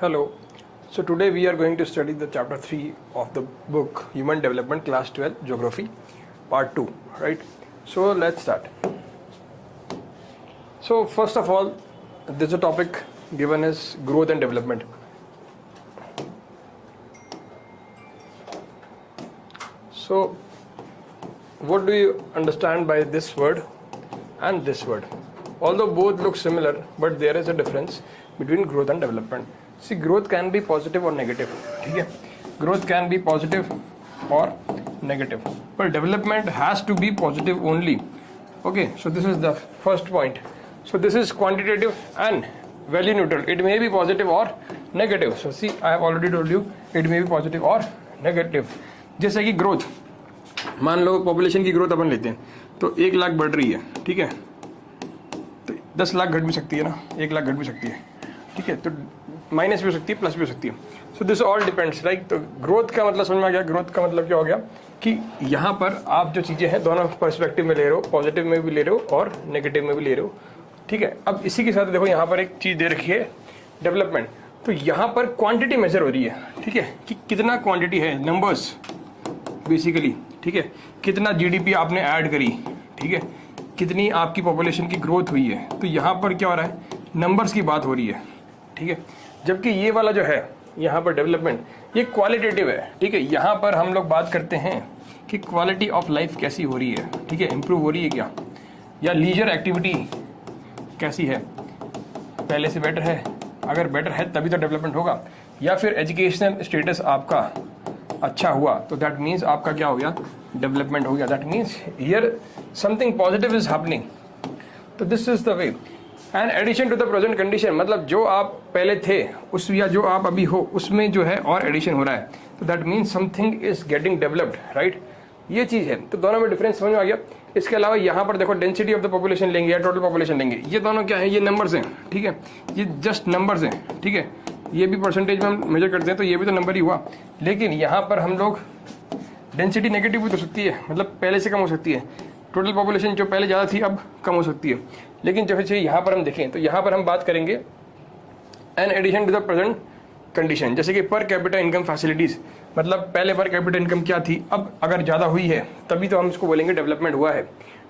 Hello. So today we are going to study the chapter 3 of the book Human Development, class 12 Geography, part 2, right? So let's start. So first of all, there's a topic given as growth and development. So what do you understand by this word and this word? Although both look similar, but there is a difference between growth and development. See, growth can be positive or negative. ठीक है? Growth can be positive or negative, but development has to be positive only. Okay, so this is the first point. So this is quantitative and value neutral. It may be positive or negative. So see, I have already told you it may be positive or negative. जैसे कि growth, मान लो population की growth अपन लेते हैं, तो 1 लाख बढ़ रही है, ठीक है? तो 10 लाख घट भी सकती है ना, 1 लाख घट भी सकती है, ठीक है? तो माइनस भी हो सकती है, प्लस भी हो सकती है. So this all depends, right? तो ग्रोथ का मतलब समझ में आ गया. ग्रोथ का मतलब क्या हो गया कि यहाँ पर आप जो चीज़ें हैं दोनों पर्सपेक्टिव में ले रहे हो, पॉजिटिव में भी ले रहे हो और नेगेटिव में भी ले रहे हो, ठीक है? अब इसी के साथ देखो यहाँ पर एक चीज़ दे रखी है, डेवलपमेंट. तो यहाँ पर क्वांटिटी मेजर हो रही है, ठीक है? कि कितना क्वांटिटी है, नंबर्स बेसिकली, ठीक है? कितना जीडीपी आपने ऐड करी, ठीक है? कितनी आपकी पॉपुलेशन की ग्रोथ हुई है. तो यहाँ पर क्या हो रहा है, नंबर्स की बात हो रही है, ठीक है? जबकि ये वाला जो है यहाँ पर डेवलपमेंट, ये क्वालिटेटिव है, ठीक है? यहाँ पर हम लोग बात करते हैं कि क्वालिटी ऑफ लाइफ कैसी हो रही है, ठीक है? इम्प्रूव हो रही है क्या, या लीजर एक्टिविटी कैसी है, पहले से बेटर है. अगर बेटर है तभी तो डेवलपमेंट होगा. या फिर एजुकेशनल स्टेटस आपका अच्छा हुआ तो दैट मीन्स आपका क्या हो गया, डेवलपमेंट हो गया. That means here something positive is happening. तो this is the way. And addition to the present condition, मतलब जो आप पहले थे उस या जो आप अभी हो उसमें जो है और एडिशन हो रहा है. तो that means something is getting developed, right? ये चीज़ है. तो दोनों में डिफरेंस समझ में आ गया. इसके अलावा यहाँ पर देखो डेंसिटी ऑफ द पॉपुलेशन लेंगे या टोटल पॉपुलेशन लेंगे, ये दोनों क्या है, ये नंबर्स हैं, ठीक है? ये जस्ट नंबर्स हैं, ठीक है? ये भी परसेंटेज में हम मेजर करते हैं तो ये भी तो नंबर ही हुआ. लेकिन यहाँ पर हम लोग डेंसिटी नेगेटिव भी हो सकती है, मतलब पहले से कम हो सकती है. टोटल पॉपुलेशन जो पहले ज़्यादा थी अब कम हो सकती है. लेकिन जब से यहाँ पर हम देखें तो यहाँ पर हम बात करेंगे an addition to the present condition. जैसे कि पर कैपिटा इनकम फैसिलिटीज़, मतलब पहले पर कैपिटा इनकम क्या थी, अब अगर ज़्यादा हुई है तभी तो हम इसको बोलेंगे डेवलपमेंट हुआ है,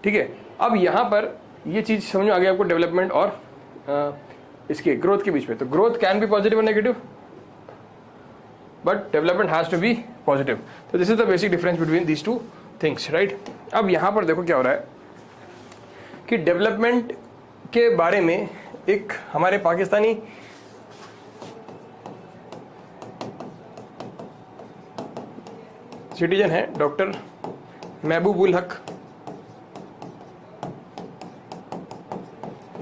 ठीक है? अब यहाँ पर ये चीज़ समझ में आ गया आपको, डेवलपमेंट और इसके ग्रोथ के बीच में. तो ग्रोथ कैन बी पॉजिटिव और negative, but development has to be positive. तो this is the basic difference between these two things, right? अब यहाँ पर देखो क्या हो रहा है कि डेवलपमेंट के बारे में एक हमारे पाकिस्तानी सिटीजन है डॉक्टर महबूबुल हक.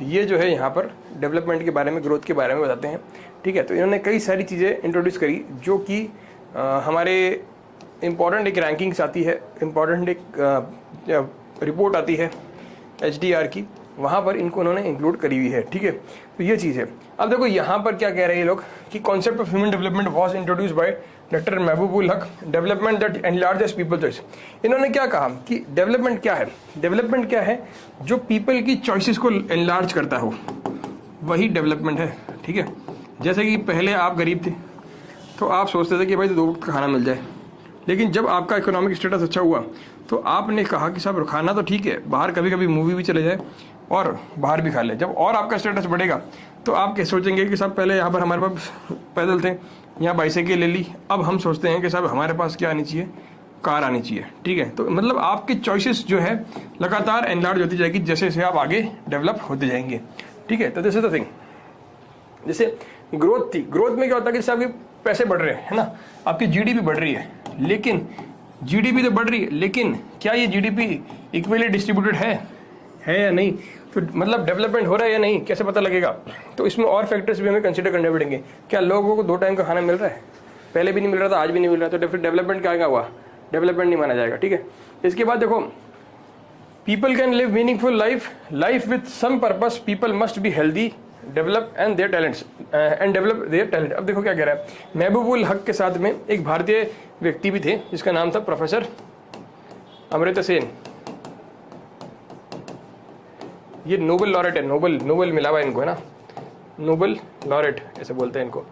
ये जो है यहाँ पर डेवलपमेंट के बारे में, ग्रोथ के बारे में बताते हैं, ठीक है? तो इन्होंने कई सारी चीज़ें इंट्रोड्यूस करी जो कि हमारे इम्पॉर्टेंट एक रैंकिंग्स आती है, इम्पॉर्टेंट एक रिपोर्ट आती है HDR की, वहाँ पर इनको उन्होंने इंक्लूड करी हुई है, ठीक है? तो ये चीज़ है. अब देखो यहाँ पर क्या कह रहे हैं ये लोग कि concept of human development was introduce by doctor Mahbubul Haq, development that enlarges people choice. इन्होंने क्या कहा कि डेवलपमेंट क्या है, डेवलपमेंट क्या है, जो पीपल की चॉइसेस को एनलार्ज करता हो वही डेवलपमेंट है, ठीक है? जैसे कि पहले आप गरीब थे तो आप सोचते थे कि भाई 2 वक्त का खाना मिल जाए, लेकिन जब आपका इकोनॉमिक स्टेटस अच्छा हुआ तो आपने कहा कि साहब खाना तो ठीक है, बाहर कभी कभी मूवी भी चले जाए और बाहर भी खा ले. जब और आपका स्टेटस बढ़ेगा तो आप क्या सोचेंगे कि साहब पहले यहाँ पर हमारे पास पैदल थे, यहाँ बाइसाइकिल ले ली, अब हम सोचते हैं कि साहब हमारे पास क्या आनी चाहिए, कार आनी चाहिए, ठीक है? तो मतलब आपकी चॉइसेस जो है लगातार एनलार्ज होती जाएगी जैसे जैसे आप आगे डेवलप होते जाएंगे, ठीक है? तो दिस इज द थिंग. जैसे ग्रोथ थी, ग्रोथ में क्या होता है कि साहब पैसे बढ़ रहे हैं, है ना, आपकी जीडीपी बढ़ रही है, लेकिन जीडीपी तो बढ़ रही है, लेकिन क्या ये जीडीपी इक्वली डिस्ट्रीब्यूटेड है या नहीं? तो मतलब डेवलपमेंट हो रहा है या नहीं, कैसे पता लगेगा? तो इसमें और फैक्टर्स भी हमें कंसिडर करने पड़ेंगे. क्या लोगों को 2 टाइम का खाना मिल रहा है, पहले भी नहीं मिल रहा था, आज भी नहीं मिल रहा, तो फिर डेवलपमेंट क्या हुआ, डेवलपमेंट नहीं माना जाएगा, ठीक है? इसके बाद देखो, people can live meaningful life with some purpose, people must be healthy, develop and their talents and develop their talent. अब देखो क्या कह रहा है, महबूबुल हक के साथ में एक भारतीय व्यक्ति भी थे जिसका नाम था प्रोफेसर अमृता सेन. ये नोबल लॉरेट है, नोबल मिला हुआ इनको, है ना, नोबल लॉरेट ऐसे बोलते हैं इनको,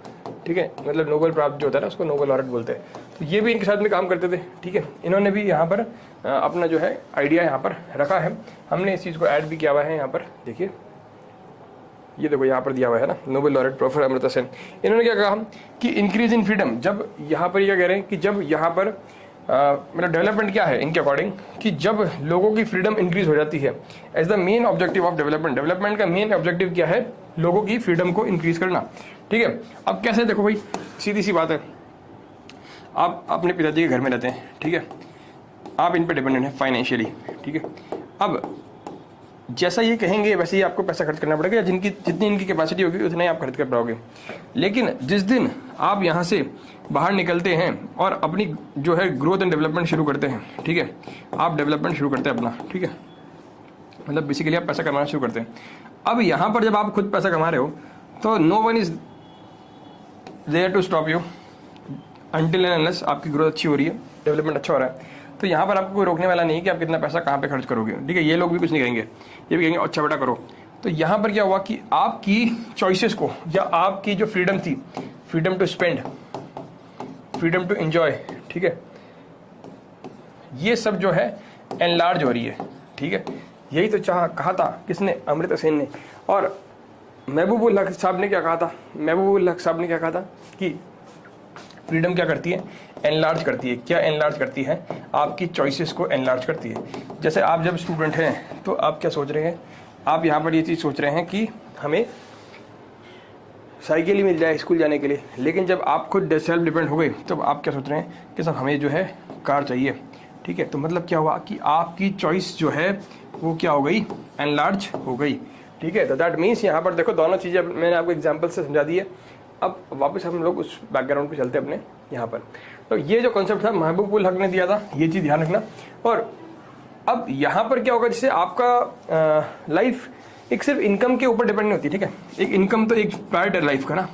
ठीक है, मतलब नोबेल प्राप्त जो होता है ना उसको नोबेल लॉरेट बोलते हैं। तो ये भी इनके साथ में काम करते थे, ठीक है। इन्होंने भी यहाँ पर अपना जो है आइडिया यहाँ पर रखा है, हमने इस चीज़ को ऐड भी किया हुआ है यहाँ पर। देखिए ये देखो यहाँ पर दिया हुआ है ना, Nobel laureate professor Amartya Sen. इन्होंने क्या कहा कि इंक्रीज इन फ्रीडम, जब यहाँ पर क्या कह रहे हैं कि जब यहाँ पर मतलब डेवलपमेंट क्या है इनके अकॉर्डिंग, कि जब लोगों की फ्रीडम इंक्रीज हो जाती है as the main objective of development. Development का मेन ऑब्जेक्टिव क्या है, लोगों की फ्रीडम को इंक्रीज करना, ठीक है। अब कैसे, देखो भाई सीधी सी बात है, आप अपने पिताजी के घर में रहते हैं, ठीक है, आप इन पर डिपेंडेंट हैं फाइनेंशियली, ठीक है। अब जैसा ये कहेंगे वैसे ही आपको पैसा खर्च करना पड़ेगा, या जितनी इनकी कैपेसिटी होगी उतना ही आप खर्च कर पाओगे। लेकिन जिस दिन आप यहाँ से बाहर निकलते हैं और अपनी जो है ग्रोथ एंड डेवलपमेंट शुरू करते हैं, ठीक है, आप डेवलपमेंट शुरू करते हैं अपना, ठीक है, मतलब बेसिकली आप पैसा कमाना शुरू करते हैं। अब यहाँ पर जब आप खुद पैसा कमा रहे हो तो no one is there to stop you until and unless आपकी ग्रोथ अच्छी हो रही है, डेवलपमेंट अच्छा हो रहा है। तो यहाँ पर आपको कोई रोकने वाला नहीं कि आप कितना पैसा कहाँ पे खर्च करोगे, ठीक है। ये लोग भी कुछ नहीं कहेंगे, ये भी कहेंगे अच्छा बेटा करो। तो यहाँ पर क्या हुआ कि आपकी चॉइसेस को, या आपकी जो फ्रीडम थी, freedom to spend, freedom to enjoy, ठीक है, ये सब जो है एनलार्ज हो रही है, ठीक है। यही तो कहा था किसने, अमर्त्य सेन ने। और महबूबुल हक साहब ने क्या कहा था, महबूबुल हक साहब ने क्या कहा था कि फ्रीडम क्या करती है, एनलार्ज करती है। क्या एनलार्ज करती है, आपकी चॉइसेस को एनलार्ज करती है। जैसे आप जब स्टूडेंट हैं तो आप क्या सोच रहे हैं, आप यहाँ पर ये चीज़ सोच रहे हैं कि हमें साइकिल ही मिल जाए स्कूल जाने के लिए, लेकिन जब आप खुद सेल्फ डिपेंड हो गए तो आप क्या सोच रहे हैं कि सब हमें जो है कार चाहिए, ठीक है। तो मतलब क्या हुआ कि आपकी चॉइस जो है वो क्या हो गई, एनलार्ज हो गई, ठीक है। तो दैट मीन्स यहाँ पर देखो दोनों चीज़ें मैंने आपको एग्जाम्पल से समझा दी है। अब वापस हम लोग उस बैकग्राउंड पे चलते हैं अपने यहाँ पर। तो ये जो कॉन्सेप्ट था महबूबुल हक ने दिया था, ये चीज़ ध्यान रखना। और अब यहाँ पर क्या होगा, जैसे आपका लाइफ एक सिर्फ इनकम के ऊपर डिपेंड नहीं होती, ठीक है। एक इनकम तो एक पार्ट है लाइफ का ना,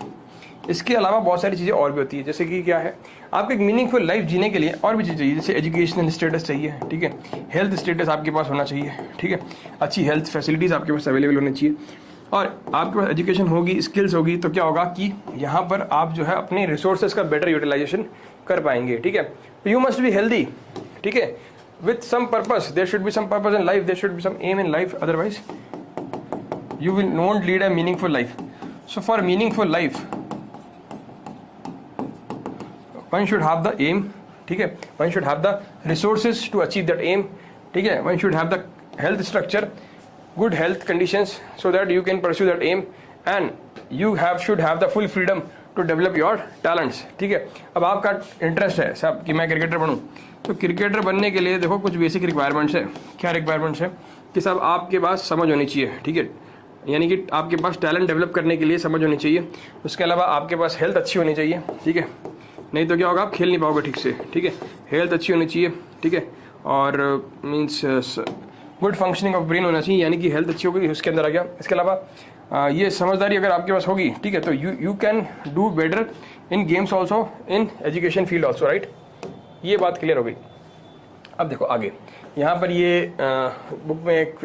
इसके अलावा बहुत सारी चीज़ें और भी होती है। जैसे कि क्या है, आपको एक मीनिंगफुल लाइफ जीने के लिए और भी चीज़ चाहिए, जैसे एजुकेशनल स्टेटस चाहिए, ठीक है, हेल्थ स्टेटस आपके पास होना चाहिए, ठीक है, अच्छी हेल्थ फैसिलिटीज़ आपके पास अवेलेबल होनी चाहिए। और आपके पास एजुकेशन होगी, स्किल्स होगी, तो क्या होगा कि यहाँ पर आप जो है अपने रिसोर्सेज का बेटर यूटिलाइजेशन कर पाएंगे, ठीक है। यू मस्ट बी हेल्दी, ठीक है, with some purpose, there should be some purpose in life, there should be some aim in life, otherwise you will not lead a meaningful life. So for meaningful life one should have the aim, ठीक है, one should have the resources to achieve that aim, ठीक है, one should have the health structure, good health conditions so that you can pursue that aim, and you should have the full freedom to develop your talents, ठीक है। अब आपका interest है साहब कि मैं क्रिकेटर बनूं, तो क्रिकेटर बनने के लिए देखो कुछ बेसिक रिक्वायरमेंट्स है। क्या रिक्वायरमेंट्स है कि साहब आपके पास समझ होनी चाहिए, ठीक है, यानी कि आपके पास टैलेंट डेवलप करने के लिए समझ होनी चाहिए। उसके अलावा आपके पास हेल्थ अच्छी होनी चाहिए, ठीक है, नहीं तो क्या होगा, आप खेल नहीं पाओगे ठीक से, ठीक है। हेल्थ अच्छी होनी चाहिए, ठीक है, और means good functioning of brain होना चाहिए, यानी कि हेल्थ अच्छी होगी, उसके अंदर आ गया। इसके अलावा ये समझदारी अगर आपके पास होगी, ठीक है, तो you can do better in games also, in education field also, right. ये बात क्लियर हो गई। अब देखो आगे यहाँ पर ये बुक में एक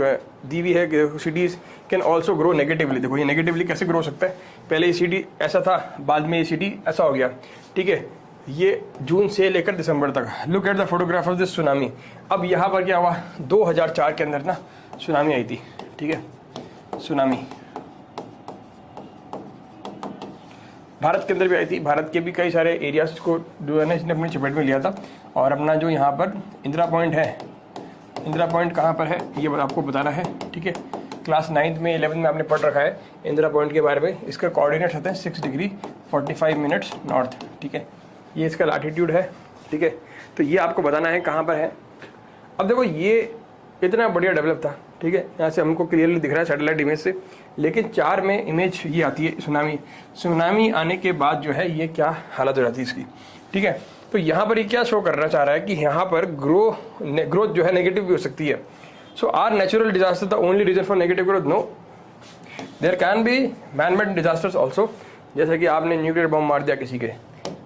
दी हुई है कि cities can also grow negatively. देखो ये नेगेटिवली कैसे ग्रो हो सकता है, पहले ये सिटी ऐसा था, बाद में ये सिटी ऐसा हो गया, ठीक है। ये जून से लेकर दिसंबर तक, look at the photograph of this tsunami. अब यहाँ पर क्या हुआ, 2004 के अंदर ना सुनामी आई थी, ठीक है, सुनामी भारत के अंदर भी आई थी। भारत के भी कई सारे एरियाज को जो है ना इसने अपनी चपेट में लिया था। और अपना जो यहाँ पर इंदिरा पॉइंट है, इंदिरा पॉइंट कहाँ पर है ये आपको बताना है, ठीक है। क्लास 9th में 11th में आपने पढ़ रखा है इंदिरा पॉइंट के बारे में। इसका कोऑर्डिनेट्स होते हैं 6 डिग्री 45 मिनट्स नॉर्थ, ठीक है। ये इसका लैटिट्यूड है, ठीक है। तो ये आपको बताना है कहाँ पर है। अब देखो ये इतना बढ़िया डेवलप था, ठीक है, यहाँ से हमको क्लियरली दिख रहा है सैटेलाइट इमेज से। लेकिन 4 में इमेज ये आती है सुनामी आने के बाद जो है ये क्या हालत हो जाती है इसकी, ठीक है। तो यहाँ पर ये क्या शो करना चाह रहा है कि यहाँ पर ग्रोथ जो है नेगेटिव भी हो सकती है। So are natural disaster the only reason for negative growth? No, there can be man made disasters also. जैसे कि आपने न्यूक्लियर बॉम्ब मार दिया किसी के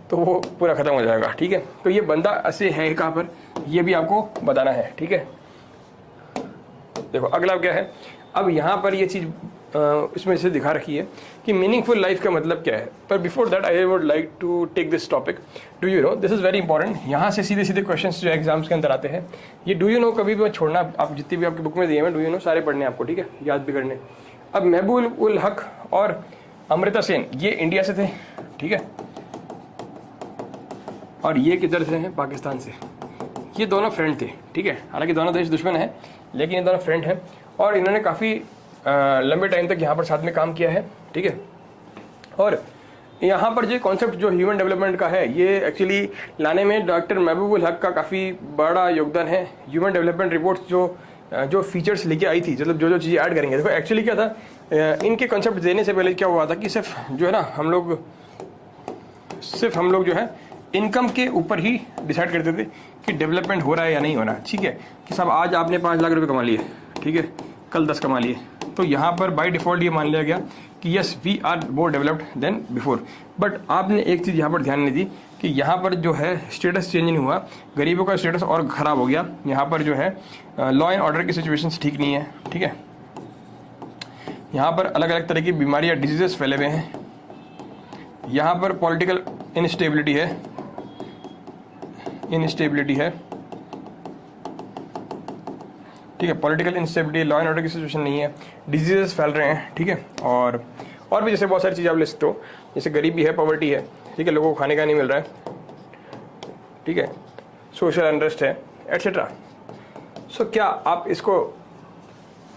तो वो पूरा खत्म हो जाएगा, ठीक है। तो ये बंदा ऐसे है कहाँ पर, ये भी आपको बताना है, ठीक है। देखो अगला क्या है, अब यहाँ पर ये चीज़ इसमें से दिखा रखी है कि मीनिंगफुल लाइफ का मतलब क्या है। पर before that I would like to take this topic. Do you know, this is very important. यहाँ से सीधे सीधे क्वेश्चंस जो एग्जाम्स के अंदर आते हैं, ये डू यू नो कभी भी छोड़ना, आप जितनी भी आपकी बुक में दिए हैं डू यू नो सारे पढ़ने आपको, ठीक है, याद भी करने। अब महबूब उल हक और अमृता सेन ये इंडिया से थे, ठीक है, और ये किधर से हैं, पाकिस्तान से। ये दोनों फ्रेंड थे, ठीक है, हालांकि दोनों देश दुश्मन हैं लेकिन ये दोनों फ्रेंड हैं और इन्होंने काफ़ी लंबे टाइम तक यहाँ पर साथ में काम किया है, ठीक है। और यहाँ पर जो कॉन्सेप्ट जो ह्यूमन डेवलपमेंट का है, ये एक्चुअली लाने में डॉक्टर महबूब उल हक का काफ़ी बड़ा योगदान है। ह्यूमन डेवलपमेंट रिपोर्ट्स जो फीचर्स लेके आई थी, मतलब जो चीज़ें ऐड करेंगे, देखो एक्चुअली क्या था, इनके कॉन्सेप्ट देने से पहले क्या हुआ था कि सिर्फ जो है ना हम लोग जो है इनकम के ऊपर ही डिसाइड करते थे कि डेवलपमेंट हो रहा है या नहीं हो रहा है, ठीक है। कि साहब आज आपने 5 लाख रुपए कमा लिए, ठीक है, कल 10 कमा लिए, तो यहाँ पर बाय डिफॉल्ट ये मान लिया गया कि yes we are more developed than before. But आपने एक चीज़ यहाँ पर ध्यान नहीं दी कि यहाँ पर जो है स्टेटस चेंज नहीं हुआ, गरीबों का स्टेटस और ख़राब हो गया। यहाँ पर जो है लॉ एंड ऑर्डर की सिचुएशन ठीक नहीं है, ठीक है। यहाँ पर अलग अलग तरह की बीमारियाँ, डिजीजेस फैले हुए हैं। यहाँ पर पॉलिटिकल इनस्टेबिलिटी है, ठीक है, political instability, law and order की सिचुएशन नहीं है, डिजीजेस फैल रहे हैं, ठीक है। और भी जैसे बहुत सारी चीज़ें आप ले सकते हो, जैसे गरीबी है, पॉवर्टी है, ठीक है, लोगों को खाने का नहीं मिल रहा है, ठीक है, सोशल अनरेस्ट है, एट्सेट्रा। सो क्या आप इसको,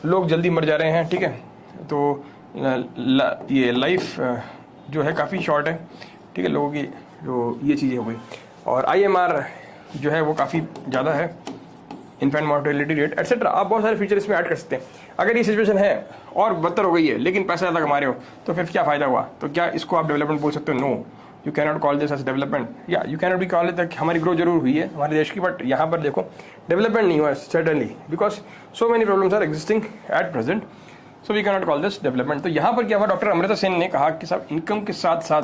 लोग जल्दी मर जा रहे हैं, ठीक है, तो ये लाइफ जो है काफ़ी शॉर्ट है, ठीक है, लोगों की जो ये चीज़ें हो गई। और IMR जो है वो काफ़ी ज़्यादा है, इन्फेंट मोर्टेलिटी रेट एटसेट्रा। आप बहुत सारे फीचर इसमें ऐड कर सकते हैं। अगर ये सिचुएशन है और बदतर हो गई है लेकिन पैसा ज़्यादा कमा रहे हो, तो फिर क्या फ़ायदा हुआ? तो क्या इसको आप डेवलपमेंट बोल सकते हो? No, you can not call this as development, या you can not be call it. हमारी ग्रोथ जरूर हुई है हमारे देश की, बट यहाँ पर देखो डेवलपमेंट नहीं हुआ certainly, because so many problems are existing at present, so we can not call this development. तो यहाँ पर क्या हुआ, डॉक्टर अमृता सेन ने कहा कि साहब इनकम के साथ साथ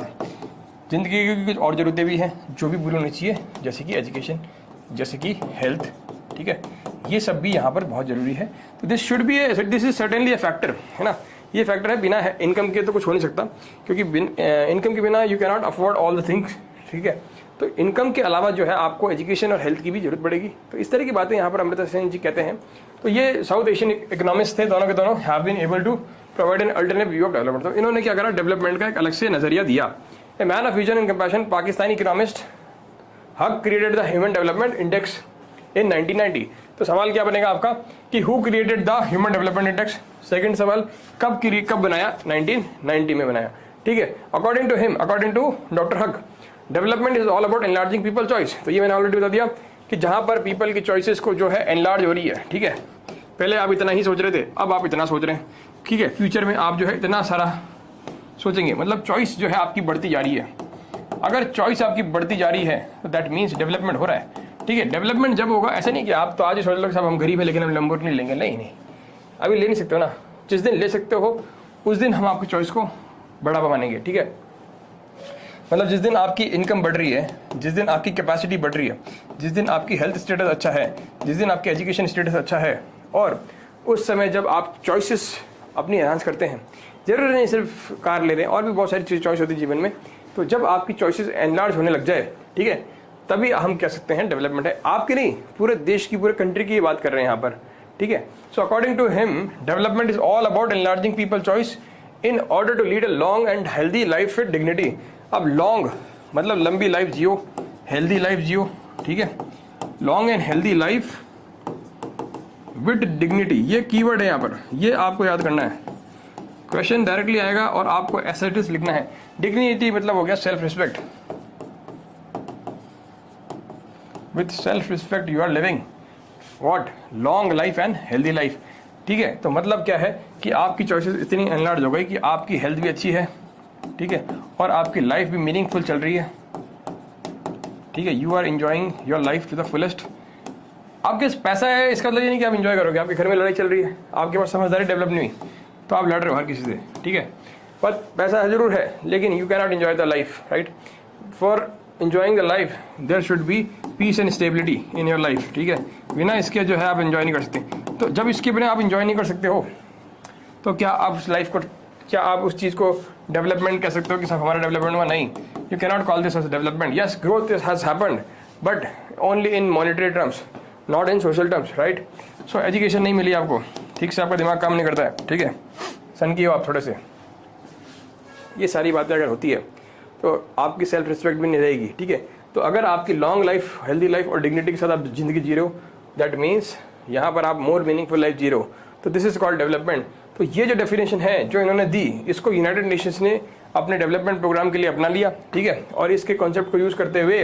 ज़िंदगी की कुछ और ज़रूरतें भी हैं जो भी पूरी होनी चाहिए, जैसे कि एजुकेशन, जैसे कि हेल्थ, ठीक है, ये सब भी यहाँ पर बहुत ज़रूरी है। तो this should be this is certainly A factor, है ना, ये फैक्टर है। बिना इनकम के तो कुछ हो नहीं सकता, क्योंकि इनकम के बिना you can not afford all the things, ठीक है। तो इनकम के अलावा जो है आपको एजुकेशन और हेल्थ की भी जरूरत पड़ेगी। तो इस तरह की बातें यहाँ पर अमृता सेन जी कहते हैं। तो ये साउथ एशियन इकोनॉमिस्ट थे, दोनों के दोनों have been able to provide an alternative view of development. तो इन्होंने क्या करा, डेवलपमेंट का एक अलग से नजरिया दिया। A man of vision and compassion, Pakistani economist Haq created the human development index in 1990। तो सवाल क्या बनेगा आपका कि who created the human development index. Second सवाल, कब बनाया, 1990 में बनाया, ठीक है। According to him, according to doctor Haq, development is all about enlarging people choice. तो ये मैंने ऑलरेडी बता दिया कि जहां पर पीपल की चॉइसेस को जो है एनलार्ज हो रही है, ठीक है। पहले आप इतना ही सोच रहे थे, अब आप इतना सोच रहे हैं, ठीक है। फ्यूचर में आप जो है इतना सारा सोचेंगे, मतलब चॉइस जो है आपकी बढ़ती जा रही है। अगर चॉइस आपकी बढ़ती जा रही है तो दैट मीन्स डेवलपमेंट हो रहा है, ठीक है। डेवलपमेंट जब होगा, ऐसा नहीं कि आप तो आज ही सोच लो साहब हम गरीब है लेकिन हम लैम्बोर्गिनी लेंगे, नहीं, अभी ले नहीं सकते हो ना। जिस दिन ले सकते हो उस दिन हम आपकी चॉइस को बढ़ावा मानेंगे, ठीक है। मतलब जिस दिन आपकी इनकम बढ़ रही है, जिस दिन आपकी कैपेसिटी बढ़ रही है, जिस दिन आपकी हेल्थ स्टेटस अच्छा है, जिस दिन आपकी एजुकेशन स्टेटस अच्छा है, और उस समय जब आप चॉइसेस अपनी एनहांस करते हैं, जरूरी नहीं सिर्फ कार ले रहे हैं, और भी बहुत सारी चीज़ चॉइस होती है जीवन में। तो जब आपकी चॉइसेस एनलार्ज होने लग जाए, ठीक है, तभी हम कह सकते हैं डेवलपमेंट है। आपकी नहीं, पूरे देश की, पूरे कंट्री की बात कर रहे हैं यहाँ पर, ठीक है। So according to him, development is all about enlarging people choice in order to lead a long and healthy life with dignity. अब लॉन्ग मतलब लंबी लाइफ जियो, हेल्दी लाइफ जियो, ठीक है। Long and healthy life with dignity, ये keyword है यहाँ पर, ये आपको याद करना है। क्वेश्चन डायरेक्टली आएगा और आपको एसेटिस लिखना है। डिग्निटी मतलब हो गया self respect. With self respect you are living what, long life and healthy life, ठीक है। तो मतलब क्या है कि आपकी चॉइसेस इतनी एनलार्ज हो गई कि आपकी हेल्थ भी अच्छी है, ठीक है, और आपकी लाइफ भी मीनिंगफुल चल रही है, ठीक है। You are enjoying your life to the fullest. आपके पास पैसा है इसका मतलब ये नहीं कि आप एंजॉय करोगे। आपके घर में लड़ाई चल रही है, आपके पास समझदारी डेवलप नहीं हुई, तो आप लड़ रहे हो हर किसी से, ठीक है। पर पैसा जरूर है लेकिन you can not enjoy the life, right. For enjoying the life there should be peace and stability in your life, ठीक है। बिना इसके जो है आप एंजॉय नहीं कर सकते। तो जब इसके बिना आप एंजॉय नहीं कर सकते हो, तो क्या आप उस लाइफ को, क्या आप उस चीज़ को डेवलपमेंट कह सकते हो कि सब हमारा डेवलपमेंट हुआ? नहीं, you can not call this as development. Yes, growth has happened but only in monetary terms, not in social terms, right. So education नहीं मिली आपको, ठीक से आपका दिमाग काम नहीं करता है, ठीक है, सन की हो आप थोड़े से. ये सारी बातें अगर होती है तो आपकी सेल्फ रिस्पेक्ट भी नहीं रहेगी, ठीक है. तो अगर आपकी लॉन्ग लाइफ, हेल्दी लाइफ और डिग्निटी के साथ आप जिंदगी जी रहे हो, दैट मीन्स यहाँ पर आप मोर मीनिंगफुल लाइफ जी रहे हो, तो दिस इज कॉल्ड डेवलपमेंट. तो ये जो डेफिनेशन है जो इन्होंने दी, इसको यूनाइटेड नेशंस ने अपने डेवलपमेंट प्रोग्राम के लिए अपना लिया, ठीक है. और इसके कॉन्सेप्ट को यूज करते हुए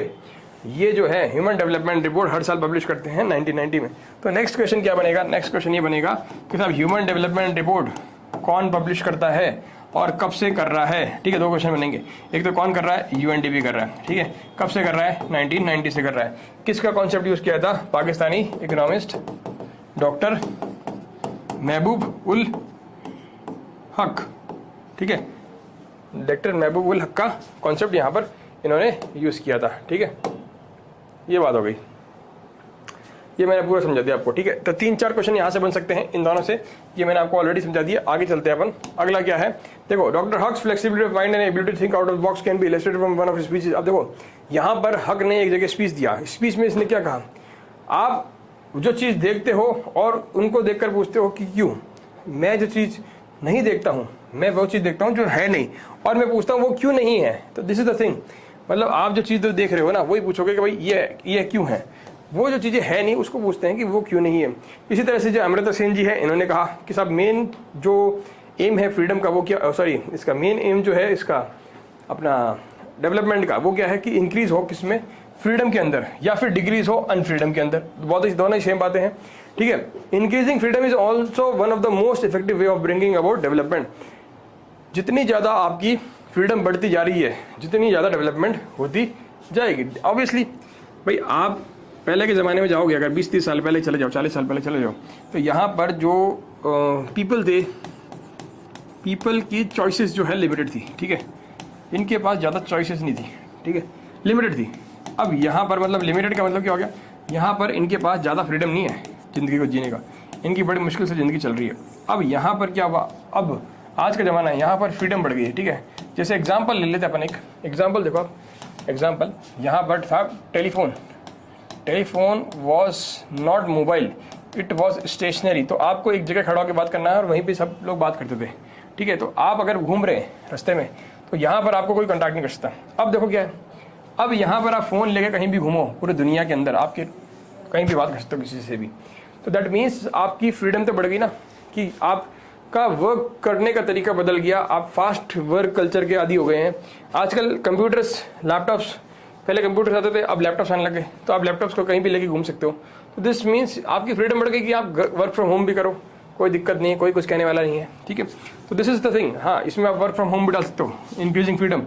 ये जो है ह्यूमन डेवलपमेंट रिपोर्ट हर साल पब्लिश करते हैं 1990 में. तो नेक्स्ट क्वेश्चन क्या बनेगा? नेक्स्ट क्वेश्चन ये बनेगा कि साहब ह्यूमन डेवलपमेंट रिपोर्ट कौन पब्लिश करता है और कब से कर रहा है, ठीक है. दो क्वेश्चन बनेंगे, एक तो कौन कर रहा है, यूएनडीपी कर रहा है, ठीक है. कब से कर रहा है? 1990 से कर रहा है. किसका कॉन्सेप्ट यूज किया था? पाकिस्तानी इकोनॉमिस्ट डॉक्टर महबूब उल हक, ठीक है. डॉक्टर महबूब उल हक का कॉन्सेप्ट यहाँ पर इन्होंने यूज किया था, ठीक है. ये बात हो गई, ये मैंने पूरा समझा दिया आपको, ठीक है. तो 3-4 क्वेश्चन यहाँ से बन सकते हैं इन दोनों से, ये मैंने आपको ऑलरेडी समझा दिया. आगे चलते हैं अपन. अगला क्या है, देखो, doctor Haq's flexibility of mind and ability to think out of box can be illustrated from one of his speeches. अब देखो यहाँ पर हक ने एक जगह स्पीच दिया, स्पीच में इसने क्या कहा, आप जो चीज़ देखते हो और उनको देखकर पूछते हो कि क्यों. मैं जो चीज़ नहीं देखता हूँ, मैं वो चीज़ देखता हूँ जो है नहीं, और मैं पूछता हूँ वो क्यों नहीं है. तो दिस इज द थिंग, मतलब आप जो चीज़ देख रहे हो ना, वही पूछोगे कि भाई ये क्यों है. वो जो चीज़ें है नहीं उसको पूछते हैं कि वो क्यों नहीं है. इसी तरह से जो अमृता सेन जी है, इन्होंने कहा कि साहब मेन जो एम है फ्रीडम का वो क्या, सॉरी इसका मेन एम जो है इसका अपना डेवलपमेंट का, वो क्या है कि इंक्रीज हो किसमें, फ्रीडम के अंदर, या फिर डिक्रीज हो अनफ्रीडम के अंदर. बहुत ही दोनों ही सेम बातें हैं, ठीक है. Increasing freedom is also one of the most effective way of bringing about development. जितनी ज़्यादा आपकी फ्रीडम बढ़ती जा रही है, जितनी ज़्यादा डेवलपमेंट होती जाएगी. ऑब्वियसली भाई आप पहले के ज़माने में जाओगे, अगर 20-30 साल पहले चले जाओ, 40 साल पहले चले जाओ, तो यहाँ पर जो पीपल थे, पीपल की चॉइसेस जो है लिमिटेड थी, ठीक है. इनके पास ज़्यादा चॉइसेस नहीं थी, ठीक है, लिमिटेड थी. अब यहाँ पर मतलब लिमिटेड का मतलब क्या हो गया, यहाँ पर इनके पास ज़्यादा फ्रीडम नहीं है ज़िंदगी को जीने का, इनकी बड़ी मुश्किल से ज़िंदगी चल रही है. अब यहाँ पर क्या हुआ, अब आज का ज़माना है, यहाँ पर फ्रीडम बढ़ गई है, ठीक है. जैसे एग्जाम्पल ले लेते अपन, एक एग्जाम्पल देखो आप. एग्जाम्पल यहाँ पर था telephone. Telephone was not mobile, it was stationary. तो आपको एक जगह खड़ा होकर बात करना है और वहीं पे सब लोग बात करते थे, ठीक है. तो आप अगर घूम रहे हैं रास्ते में, तो यहाँ पर आपको कोई कॉन्टैक्ट नहीं कर सकता. अब देखो क्या है, अब यहाँ पर आप फ़ोन लेके कहीं भी घूमो पूरी दुनिया के अंदर, आपके कहीं भी बात कर सकते हो किसी से भी. तो दैट मीन्स आपकी फ्रीडम तो बढ़ गई ना, कि आपका वर्क करने का तरीका बदल गया, आप फास्ट वर्क कल्चर के आदी हो गए हैं. आजकल कंप्यूटर्स, लैपटॉप्स, पहले कंप्यूटर्स आते थे, अब लैपटॉप्स आने लगे, तो आप लैपटॉप्स को कहीं भी लेके घूम सकते हो. तो दिस मीन्स आपकी फ्रीडम बढ़ गई कि आप वर्क फ्रॉम होम भी करो, कोई दिक्कत नहीं है, कोई कुछ कहने वाला नहीं है, ठीक है. तो दिस इज द थिंग. हाँ, इसमें आप वर्क फ्रॉम होम भी डाल सकते हो, increasing freedom,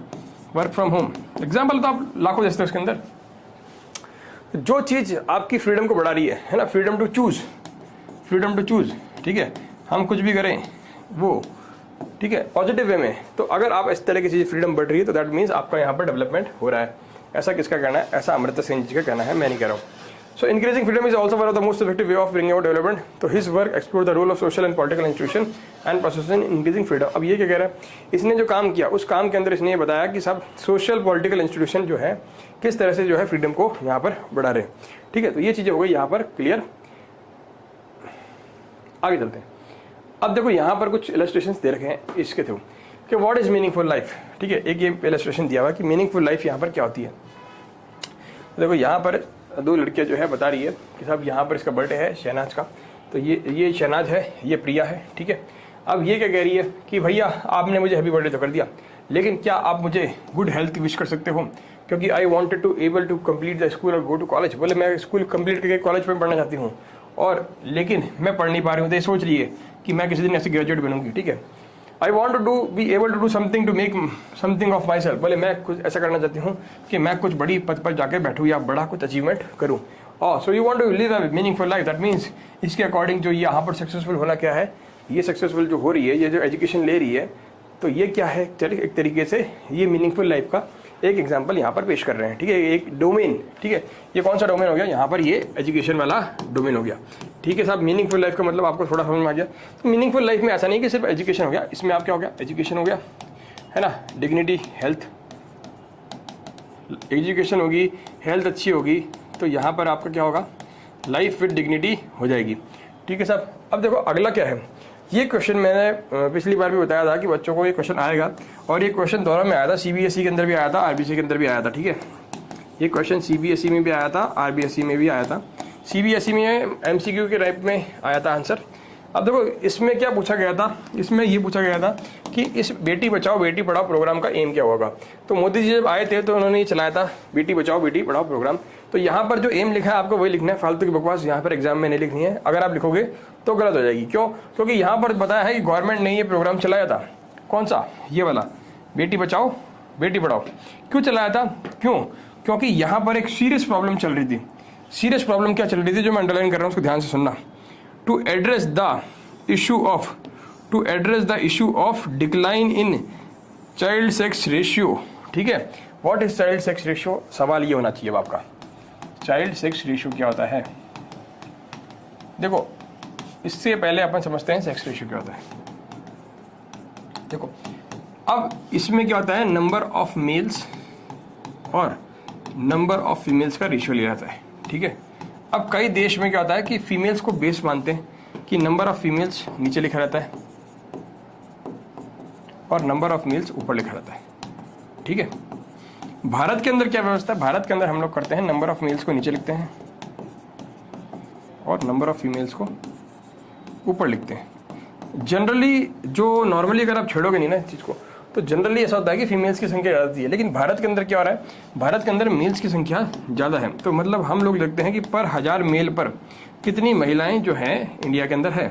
work from home. Example तो आप लाखों देते हो उसके अंदर. जो चीज़ आपकी फ्रीडम को बढ़ा रही है ना, freedom to choose, freedom to choose, ठीक है, हम कुछ भी करें वो, ठीक है, पॉजिटिव वे में. तो अगर आप इस तरह की चीज़ फ्रीडम बढ़ रही है, तो दैट मीन्स आपका यहाँ पर डेवलपमेंट हो रहा है. ऐसा किसका कहना है? ऐसा अमृता सेन जी का कहना है, मैं नहीं कह रहा हूँ. So increasing freedom is also one of the most effective way of bringing out development. तो his work explore the role of social and political institution and process in increasing freedom. अब ये क्या कह रहा है, इसने जो काम किया उस काम के अंदर इसने ये बताया कि सब सोशल पॉलिटिकल इंस्टीट्यूशन जो है किस तरह से जो है फ्रीडम को यहाँ पर बढ़ा रहे हैं, ठीक है. तो ये चीज़ें हो गई यहाँ पर क्लियर. आगे चलते हैं. अब देखो यहाँ पर कुछ इलस्ट्रेशन दे रखे हैं इसके थ्रू कि व्हाट इज मीनिंगफुल लाइफ, ठीक है. एक ये इलस्ट्रेशन दिया हुआ कि मीनिंगफुल लाइफ यहाँ पर क्या होती है. देखो यहाँ पर दो लड़कियाँ जो है बता रही है कि साहब यहाँ पर इसका बर्थडे है शहनाज का. तो ये शहनाज है, ये प्रिया है, ठीक है. अब ये क्या कह रही है कि भैया आपने मुझे हैप्पी बर्थडे तो कर दिया, लेकिन क्या आप मुझे गुड हेल्थ विश कर सकते हो, क्योंकि I wanted to able to complete the school और गो टू कॉलेज. बोले मैं स्कूल कंप्लीट करके कॉलेज में पढ़ना चाहती हूँ, और लेकिन मैं पढ़ नहीं पा रही हूँ. तो ये सोच रही है कि मैं किसी दिन ऐसे ग्रेजुएट बनूंगी, ठीक है. I want to be able to do something to make something of myself. बोले मैं कुछ ऐसा करना चाहती हूँ कि मैं कुछ बड़ी पद पर जाकर बैठूँ या बड़ा कुछ अचीवमेंट करूँ. So you want to live a meaningful life. That means इसके अकॉर्डिंग जो यहाँ पर सक्सेसफुल होना क्या है, ये सक्सेसफुल जो हो रही है, ये जो एजुकेशन ले रही है, तो ये क्या है, चलिए एक तरीके से ये मीनिंगफुल लाइफ का एक एग्जांपल यहाँ पर पेश कर रहे हैं, ठीक है, एक डोमेन, ठीक है, ये कौन सा डोमेन हो गया, यहाँ पर ये एजुकेशन वाला डोमेन हो गया, ठीक है साहब। मीनिंगफुल लाइफ का मतलब आपको थोड़ा समझ में आ गया। तो मीनिंगफुल लाइफ में ऐसा नहीं कि सिर्फ एजुकेशन हो गया, इसमें आप क्या हो गया, एजुकेशन हो गया, है ना, डिग्निटी, हेल्थ, एजुकेशन होगी, हेल्थ अच्छी होगी, तो यहाँ पर आपका क्या होगा, लाइफ विद डिग्निटी हो जाएगी, ठीक है साहब। अब देखो अगला क्या है, ये क्वेश्चन मैंने पिछली बार भी बताया था कि बच्चों को ये क्वेश्चन आएगा, और ये क्वेश्चन दोनों में आया था, सीबीएसई के अंदर भी आया था, आरबीएसई के अंदर भी आया था, ठीक है। ये क्वेश्चन सीबीएसई में भी आया था, आरबीएसई में भी आया था। सीबीएसई में एमसीक्यू के टाइप में आया था आंसर। अब देखो इसमें क्या पूछा गया था, इसमें ये पूछा गया था कि इस बेटी बचाओ बेटी पढ़ाओ प्रोग्राम का एम क्या होगा। तो मोदी जी जब आए थे तो उन्होंने ये चलाया था बेटी बचाओ बेटी पढ़ाओ प्रोग्राम। तो यहाँ पर जो एम लिखा है आपको वही लिखना है, फालतू की बकवास यहाँ पर एग्जाम में नहीं लिखनी है। अगर आप लिखोगे तो गलत हो जाएगी। क्यों? क्योंकि यहाँ पर बताया है कि गवर्नमेंट ने ये प्रोग्राम चलाया था, कौन सा, ये वाला, बेटी बचाओ बेटी पढ़ाओ। क्यों चलाया था? क्यों? क्योंकि यहाँ पर एक सीरियस प्रॉब्लम चल रही थी। सीरियस प्रॉब्लम क्या चल रही थी जो मैं अंडरलाइन कर रहा हूँ, उसको ध्यान से सुनना। To address the issue of decline in child sex ratio, ठीक है। What is child sex ratio? सवाल ये होना चाहिए अब आपका, चाइल्ड सेक्स रेशियो क्या होता है। देखो इससे पहले अपन समझते हैं सेक्स रेशियो क्या होता है। देखो अब इसमें क्या होता है, नंबर ऑफ मेल्स और नंबर ऑफ फीमेल्स का रेशियो लिया जाता है, ठीक है। अब कई देश में क्या होता है कि फीमेल्स को बेस मानते हैं कि नंबर ऑफ फीमेल्स नीचे लिखा रहता है और नंबर ऑफ मेल्स ऊपर लिखा रहता है, ठीक है। भारत के अंदर क्या व्यवस्था है? भारत के अंदर हम लोग करते हैं नंबर ऑफ मेल्स को नीचे लिखते हैं और नंबर ऑफ फीमेल्स को ऊपर लिखते हैं। जनरली जो नॉर्मली अगर आप छेड़ोगे नहीं ना इस चीज़ को, तो जनरली ऐसा होता है कि फीमेल्स की संख्या ज़्यादा है, लेकिन भारत के अंदर क्या हो रहा है, भारत के अंदर मेल्स की संख्या ज़्यादा है। तो मतलब हम लोग लिखते हैं कि पर 1000 मेल पर कितनी महिलाएं जो हैं इंडिया के अंदर है।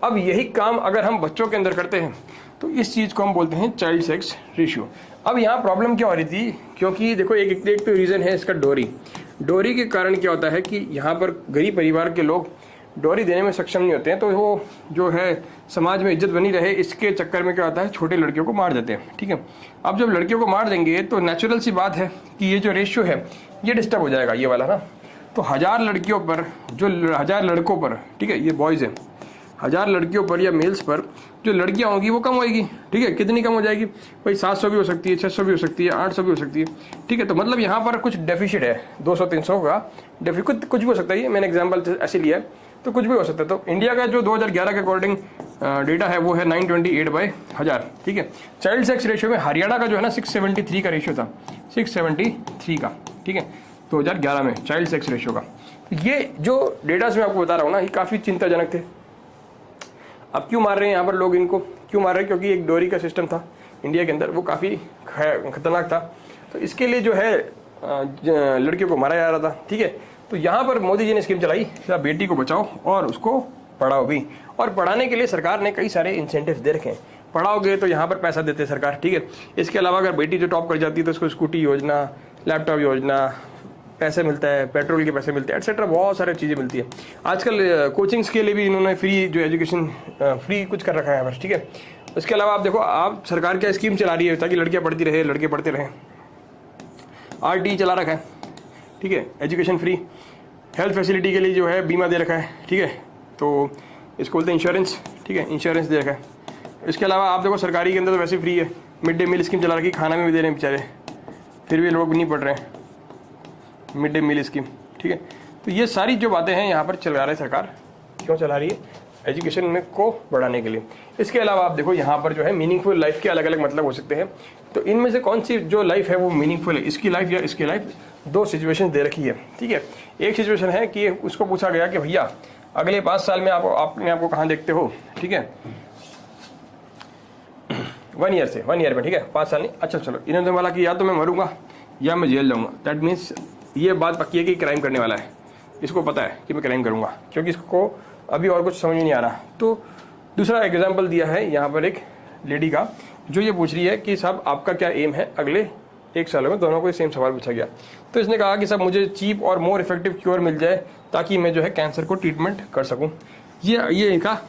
अब यही काम अगर हम बच्चों के अंदर करते हैं तो इस चीज़ को हम बोलते हैं चाइल्ड सेक्स रेशियो। अब यहाँ प्रॉब्लम क्या हो रही थी, क्योंकि देखो एक तो रीज़न है इसका डोरी के कारण क्या होता है कि यहाँ पर गरीब परिवार के लोग डोरी देने में सक्षम नहीं होते हैं, तो वो जो है समाज में इज्जत बनी रहे इसके चक्कर में क्या होता है, छोटे लड़कियों को मार देते हैं, ठीक है। अब जब लड़कियों को मार देंगे तो नेचुरल सी बात है कि ये जो रेशियो है ये डिस्टर्ब हो जाएगा, ये वाला ना। तो 1000 लड़कियों पर जो 1000 लड़कों पर, ठीक है, ये बॉयज़ है, 1000 लड़कियों पर या मेल्स पर जो लड़कियां होंगी वो कम होएगी, ठीक है। कितनी कम हो जाएगी भाई? 700 भी हो सकती है, 600 भी हो सकती है, 800 भी हो सकती है, ठीक है। तो मतलब यहाँ पर कुछ डेफिसिट है, 200-300 का डेफिसिट, कुछ भी हो सकता है। ये मैंने एग्जाम्पल ऐसे लिया है, तो कुछ भी हो सकता है। तो इंडिया का जो 2011 के अकॉर्डिंग डेटा है वो है 928/1000, ठीक है। चाइल्ड सेक्स रेशियो में हरियाणा का जो है ना 673 का रेशियो था, 673 का, ठीक है, 2011 में चाइल्ड सेक्स रेशियो का। ये जो डेटास मैं आपको बता रहा हूँ ना, ये काफ़ी चिंताजनक थे। अब क्यों मार रहे हैं यहाँ पर लोग इनको, क्यों मार रहे हैं? क्योंकि एक डोरी का सिस्टम था इंडिया के अंदर, वो काफ़ी खतरनाक था। तो इसके लिए जो है लड़कियों को मारा जा रहा था, ठीक है। तो यहाँ पर मोदी जी ने स्कीम चलाई, बेटी को बचाओ और उसको पढ़ाओ भी। और पढ़ाने के लिए सरकार ने कई सारे इंसेंटिव्स दे रखे हैं। पढ़ाओगे तो यहाँ पर पैसा देते हैं सरकार, ठीक है। इसके अलावा अगर बेटी जो टॉप कर जाती है तो उसको स्कूटी योजना, लैपटॉप योजना, पैसे मिलता है, पेट्रोल के पैसे मिलते हैं, एटसेट्रा, बहुत सारी चीज़ें मिलती है। आजकल कोचिंग्स के लिए भी इन्होंने फ्री जो एजुकेशन फ्री कुछ कर रखा है बस, ठीक है। उसके अलावा आप देखो, आप सरकार क्या स्कीम चला रही है ताकि लड़कियाँ पढ़ती रहे, लड़के पढ़ते रहें। RT चला रखा है, ठीक है, एजुकेशन फ्री। हेल्थ फैसिलिटी के लिए जो है बीमा दे रखा है, ठीक है, तो इसको बोलते हैं इंश्योरेंस, ठीक है, इंश्योरेंस दे रखा है। इसके अलावा आप देखो सरकारी के अंदर तो वैसे फ्री है, मिड डे मील स्कीम चला रखी, खाना में भी दे रहे हैं बेचारे, फिर भी लोग नहीं पढ़ रहे हैं, मिड डे मील स्कीम, ठीक है। तो ये सारी जो बातें हैं यहाँ पर चला रही है सरकार, क्यों चला रही है? एजुकेशन में को बढ़ाने के लिए। इसके अलावा आप देखो यहाँ पर जो है मीनिंगफुल लाइफ के अलग अलग मतलब हो सकते हैं। तो इनमें से कौन सी जो लाइफ है वो मीनिंगफुल है, इसकी लाइफ या इसकी लाइफ? दो सिचुएशन दे रखी है, ठीक है। एक सिचुएशन है कि उसको पूछा गया कि भैया अगले 5 साल में आपने आपको कहाँ देखते हो, ठीक है, 1 ईयर में, ठीक है, 5 साल नहीं, अच्छा चलो, इन्होंने बोला कि या तो मैं मरूंगा या मैं जेल जाऊंगा। दैट मीन्स ये बात पक्की है कि क्राइम करने वाला है, इसको पता है कि मैं क्राइम करूंगा, क्योंकि इसको अभी और कुछ समझ नहीं आ रहा। तो दूसरा एग्जाम्पल दिया है यहाँ पर एक लेडी का, जो ये पूछ रही है कि साहब आपका क्या एम है अगले 1 सालों में। दोनों को सेम सवाल पूछा गया। तो इसने कहा कि साहब मुझे चीप और मोर इफेक्टिव क्योर मिल जाए ताकि मैं जो है कैंसर को ट्रीटमेंट कर सकूँ। ये इनका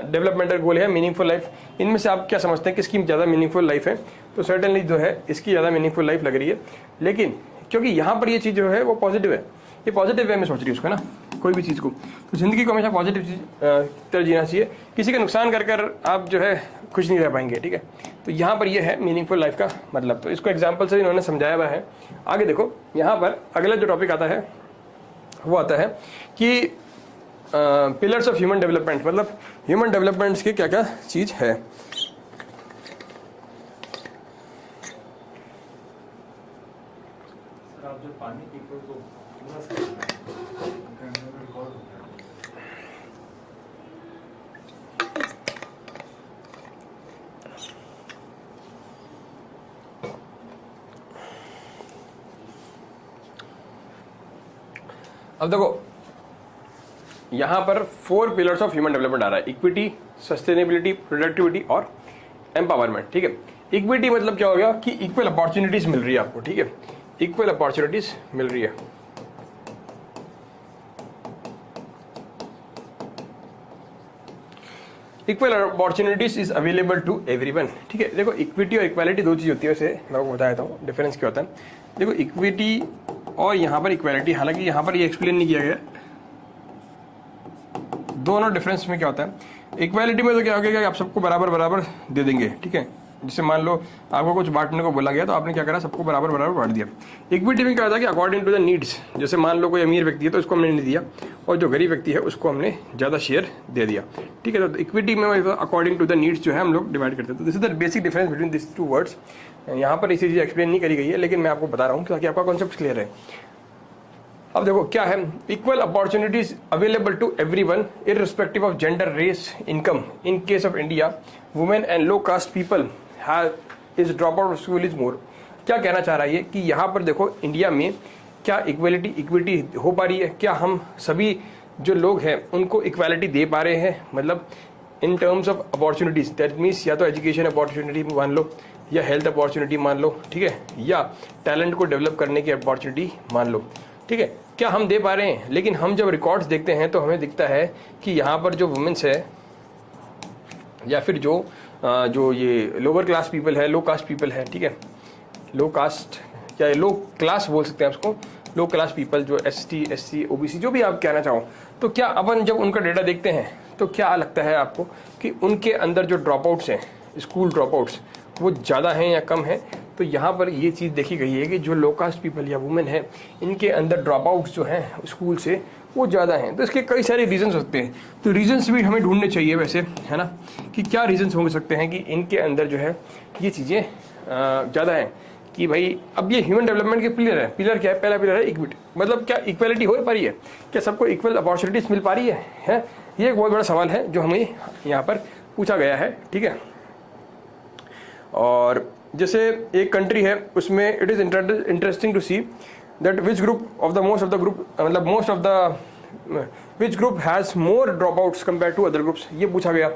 डेवलपमेंटल गोल है, मीनिंगफुल लाइफ। इनमें से आप क्या समझते हैं किसकी ज़्यादा मीनिंगफुल लाइफ है? तो सर्टेनली जो है इसकी ज़्यादा मीनिंगफुल लाइफ लग रही है। लेकिन क्योंकि यहाँ पर ये चीज़ जो है वो पॉजिटिव है, ये पॉजिटिव वे में सोच रही है उसको ना, कोई भी चीज़ को, तो ज़िंदगी को हमेशा पॉजिटिव चीज़ तरह जीना चाहिए। किसी का नुकसान कर कर आप जो है खुश नहीं रह पाएंगे, ठीक है। तो यहाँ पर ये है मीनिंगफुल लाइफ का मतलब। तो इसको एग्जाम्पल से इन्होंने समझाया हुआ है। आगे देखो, यहाँ पर अगला जो टॉपिक आता है वो आता है कि पिलर्स ऑफ ह्यूमन डेवलपमेंट, मतलब ह्यूमन डेवलपमेंट्स के क्या क्या चीज़ है। आप जो पानी पीते हो तो अब देखो यहां पर 4 पिलर्स ऑफ ह्यूमन डेवलपमेंट आ रहा है, इक्विटी, सस्टेनेबिलिटी, प्रोडक्टिविटी और एम्पावरमेंट, ठीक है। इक्विटी मतलब क्या हो गया कि इक्वल अपॉर्चुनिटीज मिल रही है आपको, ठीक है, इक्वल अपॉर्चुनिटीज मिल रही है। Equal opportunities is available to everyone, ठीक है। देखो इक्विटी और इक्वालिटी दो चीज होती है, वैसे मैं आपको बता देता हूँ डिफरेंस क्या होता है। देखो इक्विटी और यहाँ पर इक्वालिटी, हालांकि यहाँ पर ये एक्सप्लेन नहीं किया गया दोनों डिफरेंस में क्या होता है। इक्वालिटी में तो क्या हो गया कि आप सबको बराबर बराबर दे देंगे, ठीक है। जैसे मान लो आपको कुछ बांटने को बोला गया तो आपने क्या करा, सबको बराबर बराबर बांट दिया। इक्विटी में क्या होता है कि अकॉर्डिंग टू द नीड्स, जैसे मान लो कोई अमीर व्यक्ति है तो उसको हमने नहीं दिया और जो गरीब व्यक्ति है उसको हमने ज़्यादा शेयर दे दिया, ठीक है। तो इक्विटी में अकॉर्डिंग टू द नीड्स जो है हम लोग डिवाइड करते हैं। तो this is the basic difference between this two words. यहाँ पर इसी चीज़ एक्सप्लेन नहीं करी गई है, लेकिन मैं आपको बता रहा हूँ ताकि आपका कॉन्सेप्ट क्लियर है। अब देखो क्या है, equal opportunities available to everyone irrespective of gender, race, income. In case of India women and low caste people is drop out of school is more. क्या कहना चाह रहा है ये कि यहाँ पर देखो इंडिया में क्या इक्विटी हो पा रही है, क्या हम सभी जो लोग हैं उनको इक्वालिटी दे पा रहे हैं, मतलब इन terms of opportunities, that means या तो एजुकेशन अपॉर्चुनिटी मान लो या हेल्थ अपॉर्चुनिटी मान लो, ठीक है, या टैलेंट को डेवलप करने की अपॉर्चुनिटी मान लो, ठीक है, क्या हम दे पा रहे हैं। लेकिन हम जब रिकॉर्ड्स देखते हैं तो हमें दिखता है कि यहाँ पर जो वुमेन्स है या फिर जो ये लोअर क्लास पीपल है, लो कास्ट पीपल है, ठीक है, लो कास्ट या लो क्लास बोल सकते हैं उसको, लो क्लास पीपल जो ST SC OBC जो भी आप कहना चाहो, तो क्या अपन जब उनका डेटा देखते हैं तो क्या लगता है आपको कि उनके अंदर जो ड्रॉप आउट्स हैं, स्कूल ड्रॉप आउट्स, वो ज़्यादा हैं या कम हैं। तो यहाँ पर ये चीज़ देखी गई है कि जो लो कास्ट पीपल या वुमेन है इनके अंदर ड्रॉप आउट्स जो हैं स्कूल से वो ज़्यादा हैं। तो इसके कई सारे रीजंस होते हैं, तो रीजंस भी हमें ढूंढने चाहिए वैसे, है ना, कि क्या रीजंस हो सकते हैं कि इनके अंदर जो है ये चीज़ें ज़्यादा हैं। कि भाई अब ये ह्यूमन डेवलपमेंट के पिलर है, पिलर क्या है, पहला पिलर है इक्विटी, मतलब क्या इक्वालिटी हो पा रही है, क्या सबको इक्वल अपॉर्चुनिटीज मिल पा रही है? ये एक बहुत बड़ा सवाल है जो हमें यहाँ पर पूछा गया है, ठीक है। और जैसे एक कंट्री है उसमें it is interesting to see that which group of the most of the group, मतलब most of the which group has more drop outs compare to other groups, ये पूछा गया,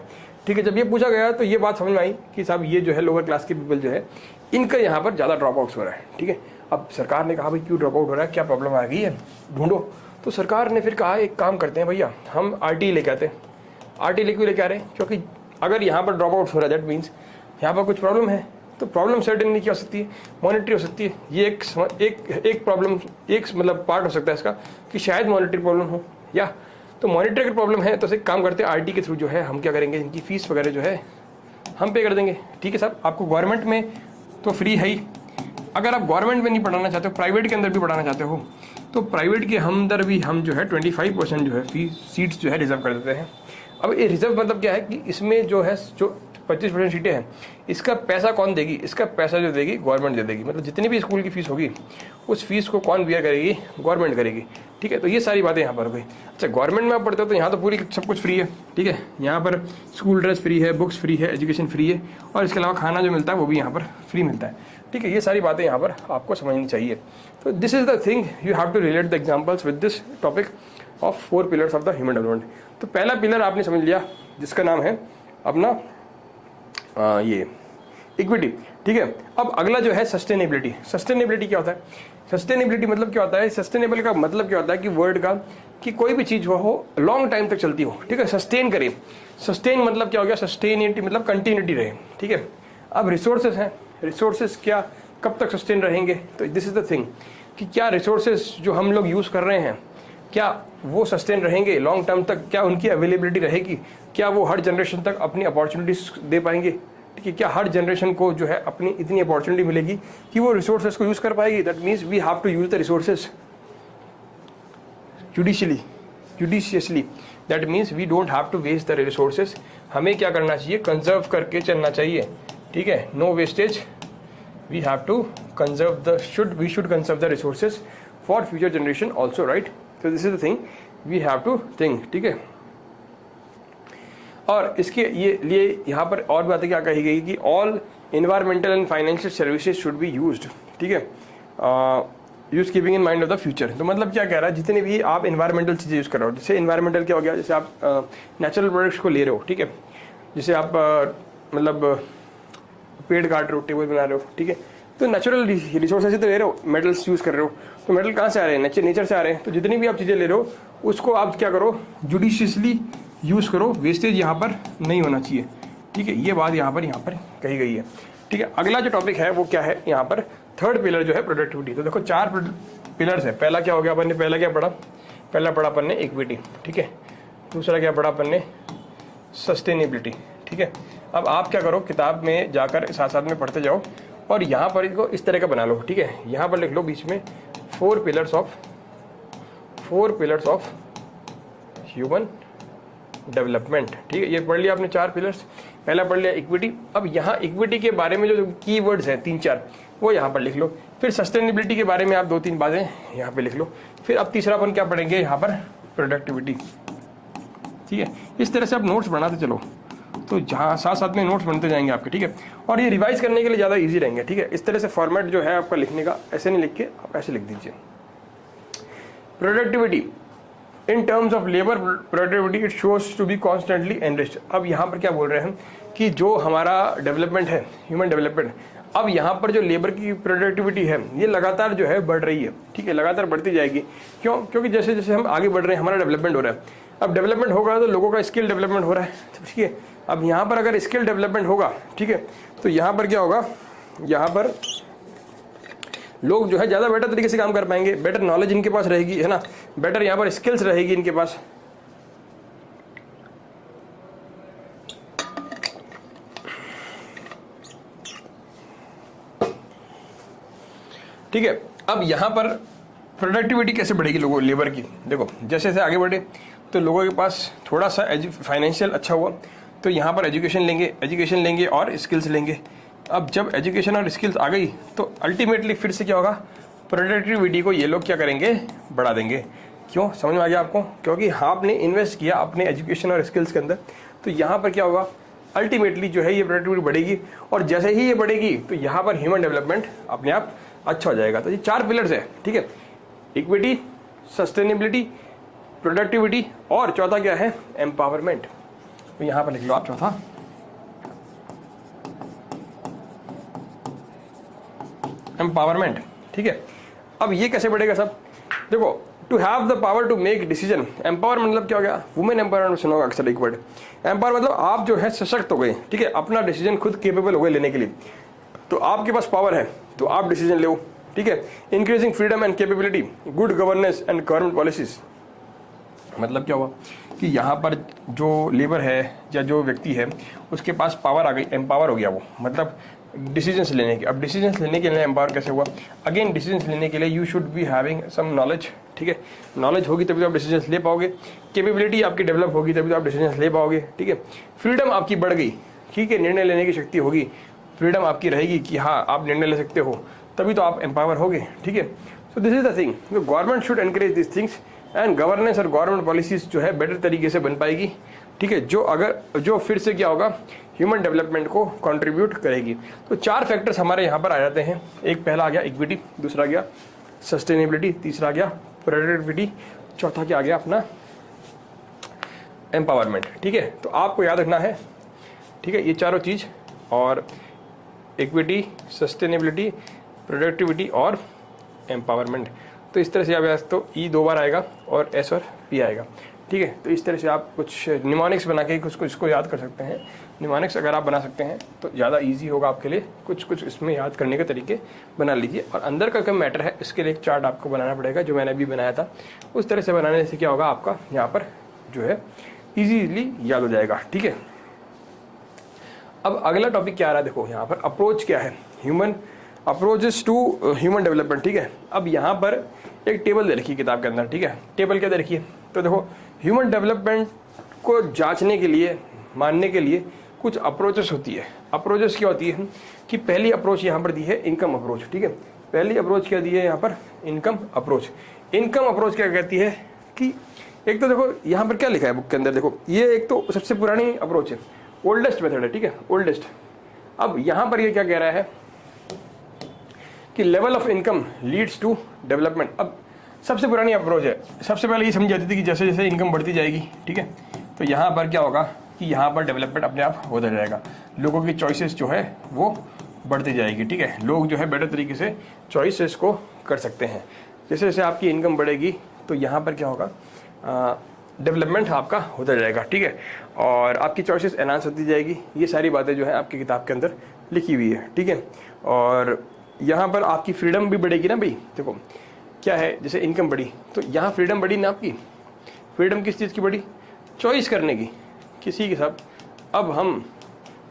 ठीक है। जब ये पूछा गया तो ये बात समझ में आई कि साहब ये जो है लोअर क्लास के पीपल जो है इनका यहाँ पर ज़्यादा ड्रॉप आउट्स हो रहा है, ठीक है। अब सरकार ने कहा भाई क्यों ड्रॉप आउट हो रहा है, क्या प्रॉब्लम आ गई है, ढूंढो। तो सरकार ने फिर कहा एक काम करते हैं भैया, हम RTE लेके आते हैं। RTE क्यों लेके आ रहे हैं, क्योंकि अगर यहाँ पर ड्रॉप आउट्स हो रहा है दैट मीन्स यहाँ पर कुछ प्रॉब्लम है। तो प्रॉब्लम सर्टेनली क्या हो सकती है, मॉनेटरी हो सकती है। ये एक प्रॉब्लम, एक मतलब पार्ट हो सकता है इसका कि शायद मॉनेटरी प्रॉब्लम हो, या तो मॉनेटरी अगर प्रॉब्लम है तो काम करते हैं RTE के थ्रू जो है हम क्या करेंगे, इनकी फीस वगैरह जो है हम पे कर देंगे, ठीक है साहब। आपको गवर्नमेंट में तो फ्री है ही, अगर आप गवर्नमेंट में नहीं पढ़ाना चाहते हो, प्राइवेट के अंदर भी पढ़ाना चाहते हो, तो प्राइवेट के अंदर भी हम जो है 25% जो है फीस सीट्स जो है रिजर्व कर देते हैं। अब ये रिजर्व मतलब क्या है कि इसमें जो है जो 25% सीटें हैं इसका पैसा कौन देगी, इसका पैसा जो देगी गवर्नमेंट दे देगी। मतलब जितनी भी स्कूल की फीस होगी उस फीस को कौन बियर करेगी, गवर्नमेंट करेगी, ठीक है। तो ये सारी बातें यहाँ पर हो गई। अच्छा गवर्नमेंट में आप पढ़ते हो तो यहाँ तो पूरी सब कुछ फ्री है, ठीक है। यहाँ पर स्कूल ड्रेस फ्री है, बुक्स फ्री है, एजुकेशन फ्री है, और इसके अलावा खाना जो मिलता है वो भी यहाँ पर फ्री मिलता है, ठीक है। ये सारी बातें यहाँ पर आपको समझनी चाहिए। तो this is the thing you have to relate the examples with this topic of 4 pillars of the human development. तो पहला पिलर आपने समझ लिया जिसका नाम है अपना ये इक्विटी, ठीक है। अब अगला जो है सस्टेनेबिलिटी। सस्टेनेबिलिटी क्या होता है, सस्टेनेबिलिटी मतलब क्या होता है, सस्टेनेबल का मतलब क्या होता है कि वर्ड का कि कोई भी चीज़ हो लॉन्ग टाइम तक चलती हो, ठीक है, सस्टेन करे। सस्टेन मतलब क्या हो गया, सस्टेनिटी मतलब कंटिन्यूटी रहे, ठीक है। अब रिसोर्सेज हैं, रिसोर्सेज क्या कब तक सस्टेन रहेंगे? तो दिस इज द थिंग कि क्या रिसोर्सेज जो हम लोग यूज़ कर रहे हैं क्या वो सस्टेन रहेंगे लॉन्ग टर्म तक? क्या उनकी अवेलेबिलिटी रहेगी? क्या वो हर जनरेशन तक अपनी अपॉर्चुनिटीज दे पाएंगे? ठीक है, क्या हर जनरेशन को जो है अपनी इतनी अपॉर्चुनिटी मिलेगी कि वो रिसोर्सेज को यूज़ कर पाएगी? That means we have to use the resources judiciously. That means we don't have to waste the resources. हमें क्या करना चाहिए? कंजर्व करके चलना चाहिए। ठीक है, no wastage. We have to conserve we should conserve the resources for future generation also, right? So this is the thing we have to think, ठीक है। और इसके ये लिए यहाँ पर और बातें क्या कही गई कि all environmental and financial services should be used, ठीक है, use keeping in mind of the future. तो मतलब क्या कह रहा है, जितने भी आप इन्वायरमेंटल चीज़ें यूज़ कर रहे हो, जैसे इन्वायरमेंटल क्या हो गया, जैसे आप नेचुरल प्रोडक्ट्स को ले रहे हो, ठीक है, जैसे आप मतलब पेड़ काट रहे हो, टेबल बना रहे हो, ठीक है, तो नेचुरल रिसोर्सेज से तो ले रहे हो, मेटल्स यूज़ कर रहे हो, तो मेटल कहाँ से आ रहे हैं? नेचर से आ रहे हैं। तो जितनी भी आप चीज़ें ले रहे हो उसको आप क्या करो? जुडिशियसली यूज़ करो, वेस्टेज यहाँ पर नहीं होना चाहिए, ठीक है। ये बात यहाँ पर कही गई है, ठीक है। अगला जो टॉपिक है वो क्या है यहाँ पर? थर्ड पिलर जो है प्रोडक्टिविटी। तो देखो 4 पिलर्स है। पहला क्या हो गया अपन ने? पहला क्या पढ़ा? पहला पढ़ा अपन ने इक्विटी, ठीक है। दूसरा क्या पढ़ा अपन ने? सस्टेनेबिलिटी, ठीक है। अब आप क्या करो, किताब में जाकर साथ साथ में पढ़ते जाओ और यहाँ पर इसको इस तरह का बना लो, ठीक है। यहाँ पर लिख लो बीच में 4 पिलर्स ऑफ ह्यूमन डेवलपमेंट, ठीक है। ये पढ़ लिया आपने 4 पिलर्स। पहला पढ़ लिया इक्विटी। अब यहाँ इक्विटी के बारे में जो कीवर्ड्स हैं 3-4 वो यहाँ पर लिख लो। फिर सस्टेनेबिलिटी के बारे में आप 2-3 बातें यहाँ पे लिख लो। फिर अब तीसरा अपन क्या पढ़ेंगे यहाँ पर? प्रोडक्टिविटी, ठीक है। इस तरह से आप नोट्स बनाते चलो, तो जहाँ साथ साथ में नोट्स बनते जाएंगे आपके, ठीक है। और ये रिवाइज करने के लिए ज़्यादा इजी रहेंगे, ठीक है। इस तरह से फॉर्मेट जो है आपका लिखने का, ऐसे नहीं लिख के आप ऐसे लिख दीजिए। Productivity in terms of labour productivity it shows to be constantly enriched. अब यहाँ पर क्या बोल रहे हैं कि जो हमारा डेवलपमेंट है, ह्यूमन डेवलपमेंट, अब यहाँ पर जो लेबर की प्रोडक्टिविटी है ये लगातार जो है बढ़ रही है, ठीक है, लगातार बढ़ती जाएगी। क्यों? क्योंकि जैसे जैसे हम आगे बढ़ रहे हैं हमारा डेवलपमेंट हो रहा है। अब डेवलपमेंट होगा तो लोगों का स्किल डेवलपमेंट हो रहा है, ठीक है। अब यहाँ पर अगर स्किल डेवलपमेंट होगा, ठीक है, तो यहाँ पर क्या होगा? यहाँ पर लोग जो है ज़्यादा बेटर तरीके से काम कर पाएंगे, बेटर नॉलेज इनके पास रहेगी, है ना, बेटर यहाँ पर स्किल्स रहेगी इनके पास। ठीक है। अब यहाँ पर प्रोडक्टिविटी कैसे बढ़ेगी लोगों लेबर की? देखो जैसे जैसे आगे बढ़े तो लोगों के पास थोड़ा सा फाइनेंशियल अच्छा हुआ तो यहाँ पर एजुकेशन लेंगे और स्किल्स लेंगे। अब जब एजुकेशन और स्किल्स आ गई तो अल्टीमेटली फिर से क्या होगा? प्रोडक्टिविटी को ये लोग क्या करेंगे? बढ़ा देंगे। क्यों? समझ में आ गया आपको? क्योंकि आपने इन्वेस्ट किया अपने एजुकेशन और स्किल्स के अंदर, तो यहाँ पर क्या होगा? अल्टीमेटली जो है ये प्रोडक्टिविटी बढ़ेगी और जैसे ही ये बढ़ेगी तो यहाँ पर ह्यूमन डेवलपमेंट अपने आप अच्छा हो जाएगा। तो ये 4 पिलर्स है, ठीक है, इक्विटी, सस्टेनेबिलिटी, प्रोडक्टिविटी और चौथा क्या है? एम्पावरमेंट। तो यहाँ पर लिख लो आप चौथा, एम्पावरमेंट, ठीक है। अब ये कैसे बढ़ेगा सब? देखो, to have the power to make decision. Empower मतलब क्या हो गया? वुमेन एम्पावरमेंट सुना होगा अक्सर एक वर्ड। एम्पावर मतलब आप जो है सशक्त हो गए, ठीक है, अपना डिसीजन खुद केपेबल हो गए लेने के लिए। तो आपके पास पावर है तो आप डिसीजन लो, ठीक है। Increasing freedom and capability, good governance and government policies. मतलब क्या हुआ कि यहाँ पर जो लेबर है या जो व्यक्ति है उसके पास पावर आ गई, एम्पावर हो गया वो, मतलब डिसीजंस लेने के। अब डिसीजंस लेने के लिए एम्पावर कैसे हुआ? अगेन डिसीजंस लेने के लिए you should be having some knowledge, ठीक है। नॉलेज होगी तभी तो आप डिसीजंस ले पाओगे, कैपेबिलिटी आपकी डेवलप होगी तभी तो आप डिसीजंस ले पाओगे, ठीक है। फ्रीडम आपकी बढ़ गई, ठीक है, निर्णय लेने की शक्ति होगी, फ्रीडम आपकी रहेगी कि हाँ आप निर्णय ले सकते हो, तभी तो आप एम्पावर होगे, ठीक है। So this is the thing, government should encourage this things and governance और गवर्नमेंट पॉलिसीज जो है बेटर तरीके से बन पाएगी, ठीक है, जो फिर से क्या होगा? ह्यूमन डेवलपमेंट को कंट्रीब्यूट करेगी। तो 4 फैक्टर्स हमारे यहाँ पर आ जाते हैं। एक पहला आ गया इक्विटी, दूसरा आ गया सस्टेनेबिलिटी, तीसरा आ गया प्रोडक्टिविटी, चौथा क्या आ गया अपना? एम्पावरमेंट, ठीक है। तो आपको याद रखना है, ठीक है, ये चारों चीज़, और इक्विटी, सस्टेनेबिलिटी, प्रोडक्टिविटी और एम्पावरमेंट। तो इस तरह से आप तो ई 2 बार आएगा और एस और पी आएगा, ठीक है। तो इस तरह से आप कुछ निमोनिक्स बना के कुछ इसको याद कर सकते हैं। निमोनिक्स अगर आप बना सकते हैं तो ज़्यादा इजी होगा आपके लिए। कुछ इसमें याद करने के तरीके बना लीजिए, और अंदर का क्या मैटर है इसके लिए एक चार्ट आपको बनाना पड़ेगा, जो मैंने अभी बनाया था उस तरह से बनाने से क्या होगा, आपका यहाँ पर जो है ईजीली याद हो जाएगा, ठीक है। अब अगला टॉपिक क्या आ रहा है, देखो यहाँ पर अप्रोच क्या है, human approaches to human development, ठीक है। अब यहाँ पर एक टेबल दे रखी है किताब के अंदर, ठीक है। टेबल क्या दे रखी है, तो देखो ह्यूमन डेवलपमेंट को जांचने के लिए, मानने के लिए कुछ अप्रोचेस होती है। अप्रोचेस क्या होती है कि पहली अप्रोच यहाँ पर दी है इनकम अप्रोच, ठीक है। पहली अप्रोच क्या दी है यहाँ पर, इनकम अप्रोच। इनकम अप्रोच क्या कहती है कि एक तो देखो यहाँ पर क्या लिखा है बुक के अंदर, देखो ये एक तो सबसे पुरानी अप्रोच है, ओल्डेस्ट मेथड है, ठीक है, ओल्डेस्ट। अब यहाँ पर ये क्या कह रहा है कि level of income leads to development. अब सबसे पुरानी अप्रोच है, सबसे पहले ये समझी जाती थी कि जैसे जैसे इनकम बढ़ती जाएगी, ठीक है, तो यहाँ पर क्या होगा कि यहाँ पर डेवलपमेंट अपने आप होता जाएगा, लोगों की चॉइसेस जो है वो बढ़ती जाएगी, ठीक है। लोग जो है बेटर तरीके से चॉइसेस को कर सकते हैं। जैसे जैसे आपकी इनकम बढ़ेगी तो यहाँ पर क्या होगा, डेवलपमेंट आपका होता जाएगा, ठीक है, और आपकी चॉइसेस एनहांस होती जाएगी। ये सारी बातें जो है आपकी किताब के अंदर लिखी हुई है, ठीक है। और यहाँ पर आपकी फ्रीडम भी बढ़ेगी ना भाई। देखो क्या है, जैसे इनकम बढ़ी तो यहाँ फ्रीडम बढ़ी ना आपकी। फ्रीडम किस चीज़ की बढ़ी, चॉइस करने की, किसी के साथ। अब हम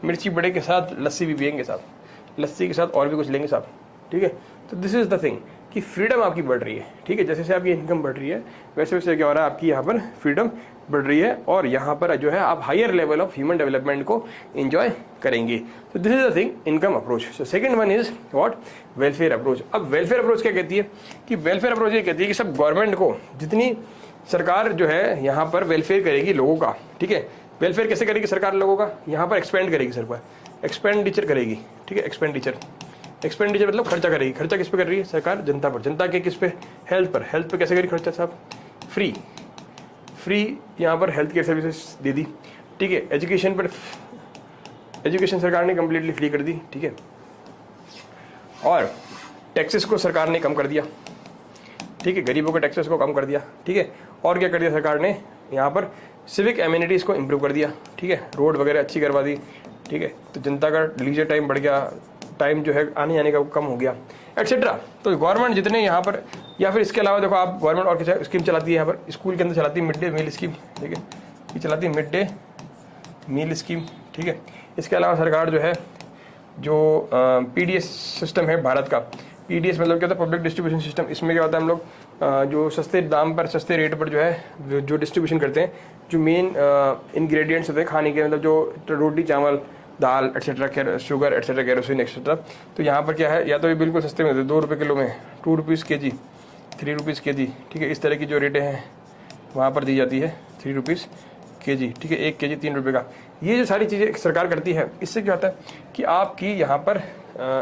मिर्ची बड़े के साथ लस्सी भी पियेंगे साहब, लस्सी के साथ और भी कुछ लेंगे साहब, ठीक है। तो दिस इज़ द थिंग कि फ्रीडम आपकी बढ़ रही है, ठीक है। जैसे जैसे आपकी इनकम बढ़ रही है वैसे वैसे क्या हो रहा है, आपकी यहाँ पर फ्रीडम बढ़ रही है, और यहाँ पर जो है आप higher level of human development को एंजॉय करेंगे। तो this is the thing, income approach. So second one is what, welfare approach. अब वेलफेयर अप्रोच क्या कहती है कि वेलफेयर अप्रोच ये कहती है कि सब गवर्नमेंट को, जितनी सरकार जो है यहाँ पर वेलफेयर करेगी लोगों का, ठीक है। वेलफेयर कैसे करेगी सरकार लोगों का, यहाँ पर एक्सपेंड करेगी सरकार, एक्सपेंडिचर करेगी, ठीक है। एक्सपेंडिचर मतलब खर्चा करेगी। खर्चा किस पे कर रही है सरकार, जनता पर। जनता के किस पे, हेल्थ पर। हेल्थ पे कैसे करी खर्चा साहब, फ्री यहाँ पर हेल्थ केयर सर्विसेज दे दी, ठीक है। एजुकेशन पर, एजुकेशन सरकार ने कम्प्लीटली फ्री कर दी, ठीक है। और टैक्सेस को सरकार ने कम कर दिया, ठीक है, गरीबों के टैक्सेस को कम कर दिया, ठीक है। और क्या कर दिया सरकार ने, यहाँ पर सिविक एमिनिटीज़ को इम्प्रूव कर दिया, ठीक है, रोड वगैरह अच्छी करवा दी, ठीक है। तो जनता का लीजर टाइम बढ़ गया, टाइम जो है आने जाने का कम हो गया, एटसेट्रा। तो गवर्नमेंट जितने यहाँ पर, या फिर इसके अलावा देखो आप गवर्नमेंट और क्या स्कीम चलाती है यहाँ पर, स्कूल के अंदर चलाती है मिड डे मील स्कीम, ठीक है, ये चलाती है मिड डे मील स्कीम, ठीक है। इसके अलावा सरकार जो है, जो PDS सिस्टम है भारत का, PDS मतलब क्या होता है, पब्लिक डिस्ट्रीब्यूशन सिस्टम। इसमें क्या होता है, हम लोग जो सस्ते दाम पर, सस्ते रेट पर जो है जो डिस्ट्रीब्यूशन करते हैं, जो मेन इंग्रेडिएंट्स होते हैं खाने के, मतलब जो रोटी चावल दाल etcetera, sugar etcetera, kerosene etcetera. तो यहाँ पर क्या है, या तो ये बिल्कुल सस्ते में होते हैं, 2 रुपये किलो में, 2 रुपीज़ kg, 3 रुपीज़ kg, ठीक है। इस तरह की जो रेटें हैं वहाँ पर दी जाती है, 3 रुपीज़ kg, ठीक है, 1 kg 3 रुपये का। ये जो सारी चीज़ें सरकार करती है, इससे क्या होता है कि आपकी यहाँ पर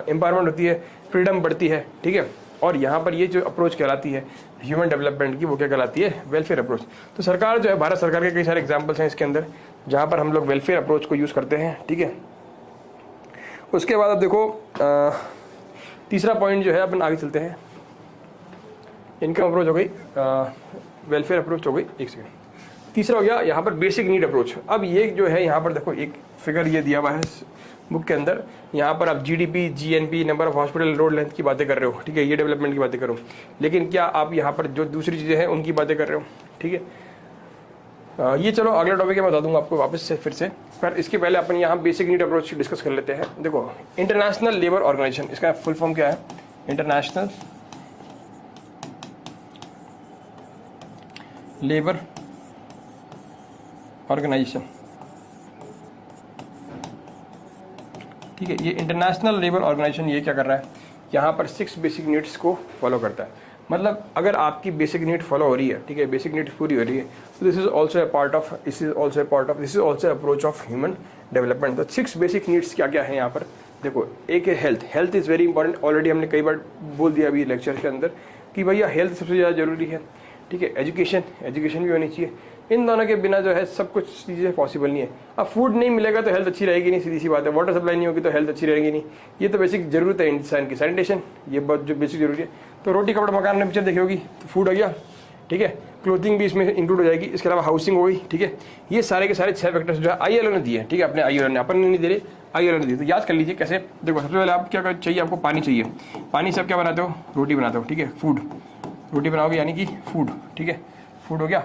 एम्पावरमेंट होती है, फ्रीडम बढ़ती है, ठीक है। और यहाँ पर ये जो अप्रोच कहलाती है ह्यूमन डेवलपमेंट की, वो क्या कहलाती है, वेलफेयर अप्रोच। तो सरकार जो है, भारत सरकार के कई सारे एग्जाम्पल्स हैं इसके अंदर जहाँ पर हम लोग वेलफेयर अप्रोच को यूज़ करते हैं, ठीक है। उसके बाद अब देखो तीसरा पॉइंट जो है, अपन आगे चलते हैं। इनकम अप्रोच हो गई, वेलफेयर अप्रोच हो गई, एक सेकेंड। तीसरा हो गया यहाँ पर बेसिक नीड अप्रोच। अब ये जो है यहाँ पर देखो एक फिगर ये दिया हुआ है बुक के अंदर, यहाँ पर आप GDP, GNP, number of hospital, road length की बातें कर रहे हो, ठीक है, ये डेवलपमेंट की बातें करो। लेकिन क्या आप यहाँ पर जो दूसरी चीज़ें हैं उनकी बातें कर रहे हो, ठीक है। ये चलो अगला टॉपिक मैं बता दूंगा आपको वापस से फिर से, पर इसके पहले अपन यहाँ बेसिक नीड अप्रोच डिस्कस कर लेते हैं। देखो इंटरनेशनल लेबर ऑर्गेनाइजेशन, इसका फुल फॉर्म क्या है, इंटरनेशनल लेबर ऑर्गेनाइजेशन, ठीक है। ये इंटरनेशनल लेबर ऑर्गेनाइजेशन ये क्या कर रहा है, यहाँ पर 6 बेसिक नीड्स को फॉलो करता है। मतलब अगर आपकी बेसिक नीड फॉलो हो रही है, ठीक है, बेसिक नीड पूरी हो रही है, तो this is also a part of, this is also approach of human development. तो 6 बेसिक नीड्स क्या क्या है यहाँ पर, देखो एक है health. Health is very important, already हमने कई बार बोल दिया अभी लेक्चर के अंदर कि भैया हेल्थ सबसे ज़्यादा जरूरी है, ठीक है। एजुकेशन भी होनी चाहिए। इन दोनों के बिना जो है सब कुछ चीज़ें पॉसिबल नहीं है। अब फूड नहीं मिलेगा तो हेल्थ अच्छी रहेगी नहीं, सीधी सी बात है। वाटर सप्लाई नहीं होगी तो हेल्थ अच्छी रहेगी नहीं। ये तो बेसिक जरूरत है इंसान की। सैनिटेशन ये बहुत जो बेसिक जरूरी है। तो रोटी कपड़ा मकान में पिक्चर देखी होगी तो फूड हो गया, ठीक है। क्लोथिंग भी इसमें इंक्लूड हो जाएगी, इसके अलावा हाउसिंग हो गई, ठीक है। ये सारे के सारे 6 फैक्टर्स जो है ILO ने दिए हैं, ठीक है, अपने ILO ने, अपन नहीं दे रहे, ILO ने दिए। तो याद कर लीजिए कैसे। देखो सबसे पहले आप क्या चाहिए, आपको पानी चाहिए। पानी से आप क्या बनाते हो, रोटी बनाते हो, ठीक है, फूड, रोटी बनाओगे यानी कि फूड, ठीक है, फूड हो गया,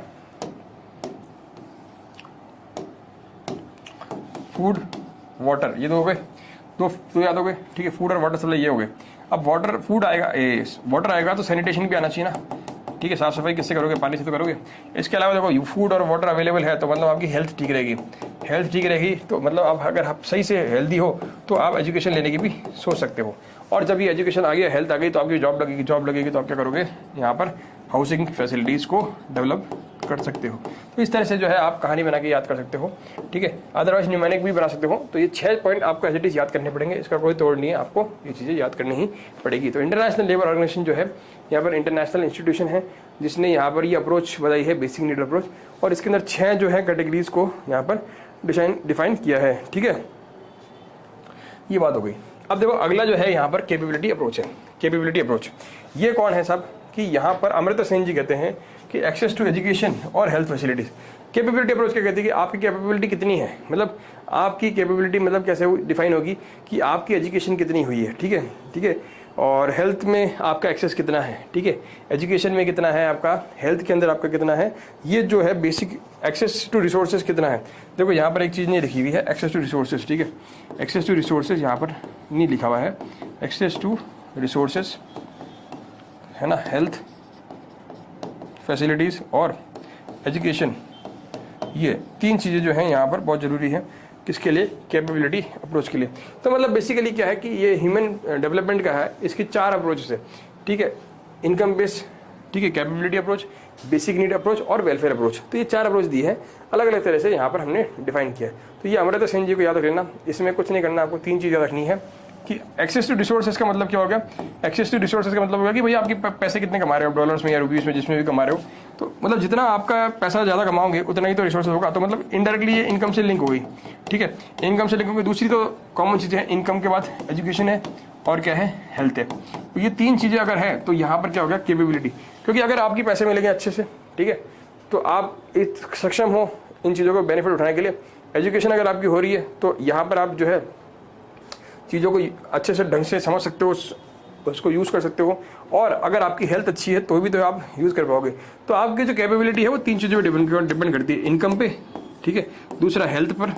फूड, वाटर, ये दो हो गए, दो याद हो गए, ठीक है, फूड और वाटर सप्लाई ये हो गए। अब वाटर, फूड आएगा, वाटर आएगा तो सैनिटेशन भी आना चाहिए ना, ठीक है, साफ सफाई किससे करोगे, पानी से तो करोगे। इसके अलावा देखो फूड और वाटर अवेलेबल है तो मतलब आपकी हेल्थ ठीक रहेगी, हेल्थ ठीक रहेगी तो मतलब आप अगर आप सही से हेल्दी हो तो आप एजुकेशन लेने की भी सोच सकते हो। और जब ये एजुकेशन आ गया, हेल्थ आ गई, तो आपकी जॉब लगेगी तो आप क्या करोगे, यहाँ पर हाउसिंग फैसिलिटीज़ को डेवलप कर सकते हो। तो इस तरह से जो है आप कहानी बना के याद कर सकते हो, ठीक है। अदरवाइज न्यूमेरिक भी बना सकते हो। तो ये 6 पॉइंट आपको एज इट इज याद करने पड़ेंगे, इसका कोई तोड़ नहीं है, आपको ये चीज़ें याद करनी ही पड़ेगी। तो इंटरनेशनल लेबर ऑर्गेनाइजेशन जो है यहाँ पर इंटरनेशनल इंस्टीट्यूशन है जिसने यहाँ पर ये अप्रोच बताई है, बेसिक नीड अप्रोच, और इसके अंदर 6 जो है कैटेगरीज को यहाँ पर डिफाइन किया है, ठीक है। ये बात हो गई। अब देखो अगला जो है यहाँ पर कैपेबिलिटी अप्रोच है। कैपेबिलिटी अप्रोच ये कौन है साहब, कि यहाँ पर अमृता सेन जी कहते हैं कि एक्सेस टू एजुकेशन और हेल्थ फैसिलिटीज़। कैपेबिलिटी अप्रोच क्या कहती है कि आपकी कैपेबिलिटी कितनी है, मतलब आपकी कैपेबिलिटी मतलब कैसे डिफाइन होगी कि आपकी एजुकेशन कितनी हुई है, ठीक है, ठीक है, और हेल्थ में आपका एक्सेस कितना है, ठीक है, एजुकेशन में कितना है आपका, हेल्थ के अंदर आपका कितना है, ये जो है बेसिक एक्सेस टू रिसोर्सेज कितना है। देखो यहाँ पर एक चीज़ नहीं लिखी हुई है, एक्सेस टू रिसोर्सेज, ठीक है, एक्सेस टू रिसोर्सेज यहाँ पर नहीं लिखा हुआ है, एक्सेस टू रिसोर्सेज है ना, हेल्थ फैसिलिटीज़ और एजुकेशन, ये 3 चीज़ें जो हैं यहाँ पर बहुत ज़रूरी है, किसके लिए, कैपेबिलिटी अप्रोच के लिए। तो मतलब बेसिकली क्या है कि ये ह्यूमन डेवलपमेंट का है, इसकी 4 अप्रोचेस है, ठीक है, इनकम बेस, ठीक है, capability approach, basic need approach और वेलफेयर अप्रोच। तो ये 4 अप्रोच दी है, अलग अलग तरह से यहाँ पर हमने डिफाइन किया है। तो ये अमृता सेन जी को याद रख लेना, इसमें कुछ नहीं करना, आपको 3 चीज़ याद रखनी है कि एक्सेस टू रिसोर्सेज का मतलब क्या हो गया। एक्सेस टू रिसोर्सेज का मतलब होगा कि भैया आपके पैसे कितने कमा रहे हो, डॉलर्स में या रुपीज़ में, जिसमें भी कमा रहे हो, तो मतलब जितना आपका पैसा ज़्यादा कमाओगे उतना ही तो रिसोर्सेज होगा। तो मतलब इनडायरेक्टली ये इनकम से लिंक हो गई, ठीक है, इनकम से लिंक हो गई। दूसरी तो कॉमन चीज़ है, इनकम के बाद एजुकेशन है और क्या है, हेल्थ है। तो ये 3 चीज़ें अगर है तो यहाँ पर क्या हो गया, कैपेबिलिटी। क्योंकि अगर आपकी पैसे मिलेंगे अच्छे से, ठीक है, तो आप सक्षम हो इन चीज़ों को बेनिफिट उठाने के लिए। एजुकेशन अगर आपकी हो रही है तो यहाँ पर आप जो है चीज़ों को अच्छे से ढंग से समझ सकते हो, उसको यूज़ कर सकते हो। और अगर आपकी हेल्थ अच्छी है तो भी तो आप यूज़ कर पाओगे। तो आपकी जो कैपेबिलिटी है वो 3 चीज़ों पर डिपेंड करती है, इनकम पे, ठीक है, दूसरा हेल्थ पर,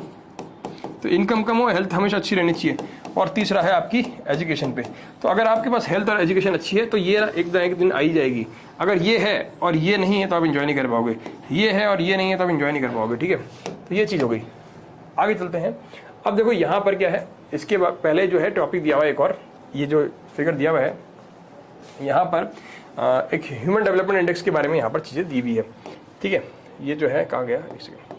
तो इनकम कम हो, हेल्थ हमेशा अच्छी रहनी चाहिए, और तीसरा है आपकी एजुकेशन पे। तो अगर आपके पास हेल्थ और एजुकेशन अच्छी है तो ये एक दिन आई जाएगी। अगर ये है और ये नहीं है तो आप इंजॉय नहीं कर पाओगे, ये है और ये नहीं है तो आप इंजॉय नहीं कर पाओगे, ठीक है। तो ये चीज़ हो गई। आगे चलते हैं। अब देखो यहाँ पर क्या है, इसके बाद पहले जो है टॉपिक दिया हुआ है एक और, ये जो फिगर दिया हुआ है यहाँ पर एक ह्यूमन डेवलपमेंट इंडेक्स के बारे में यहाँ पर चीज़ें दी हुई है, ठीक है। ये जो है कहाँ गया, इसके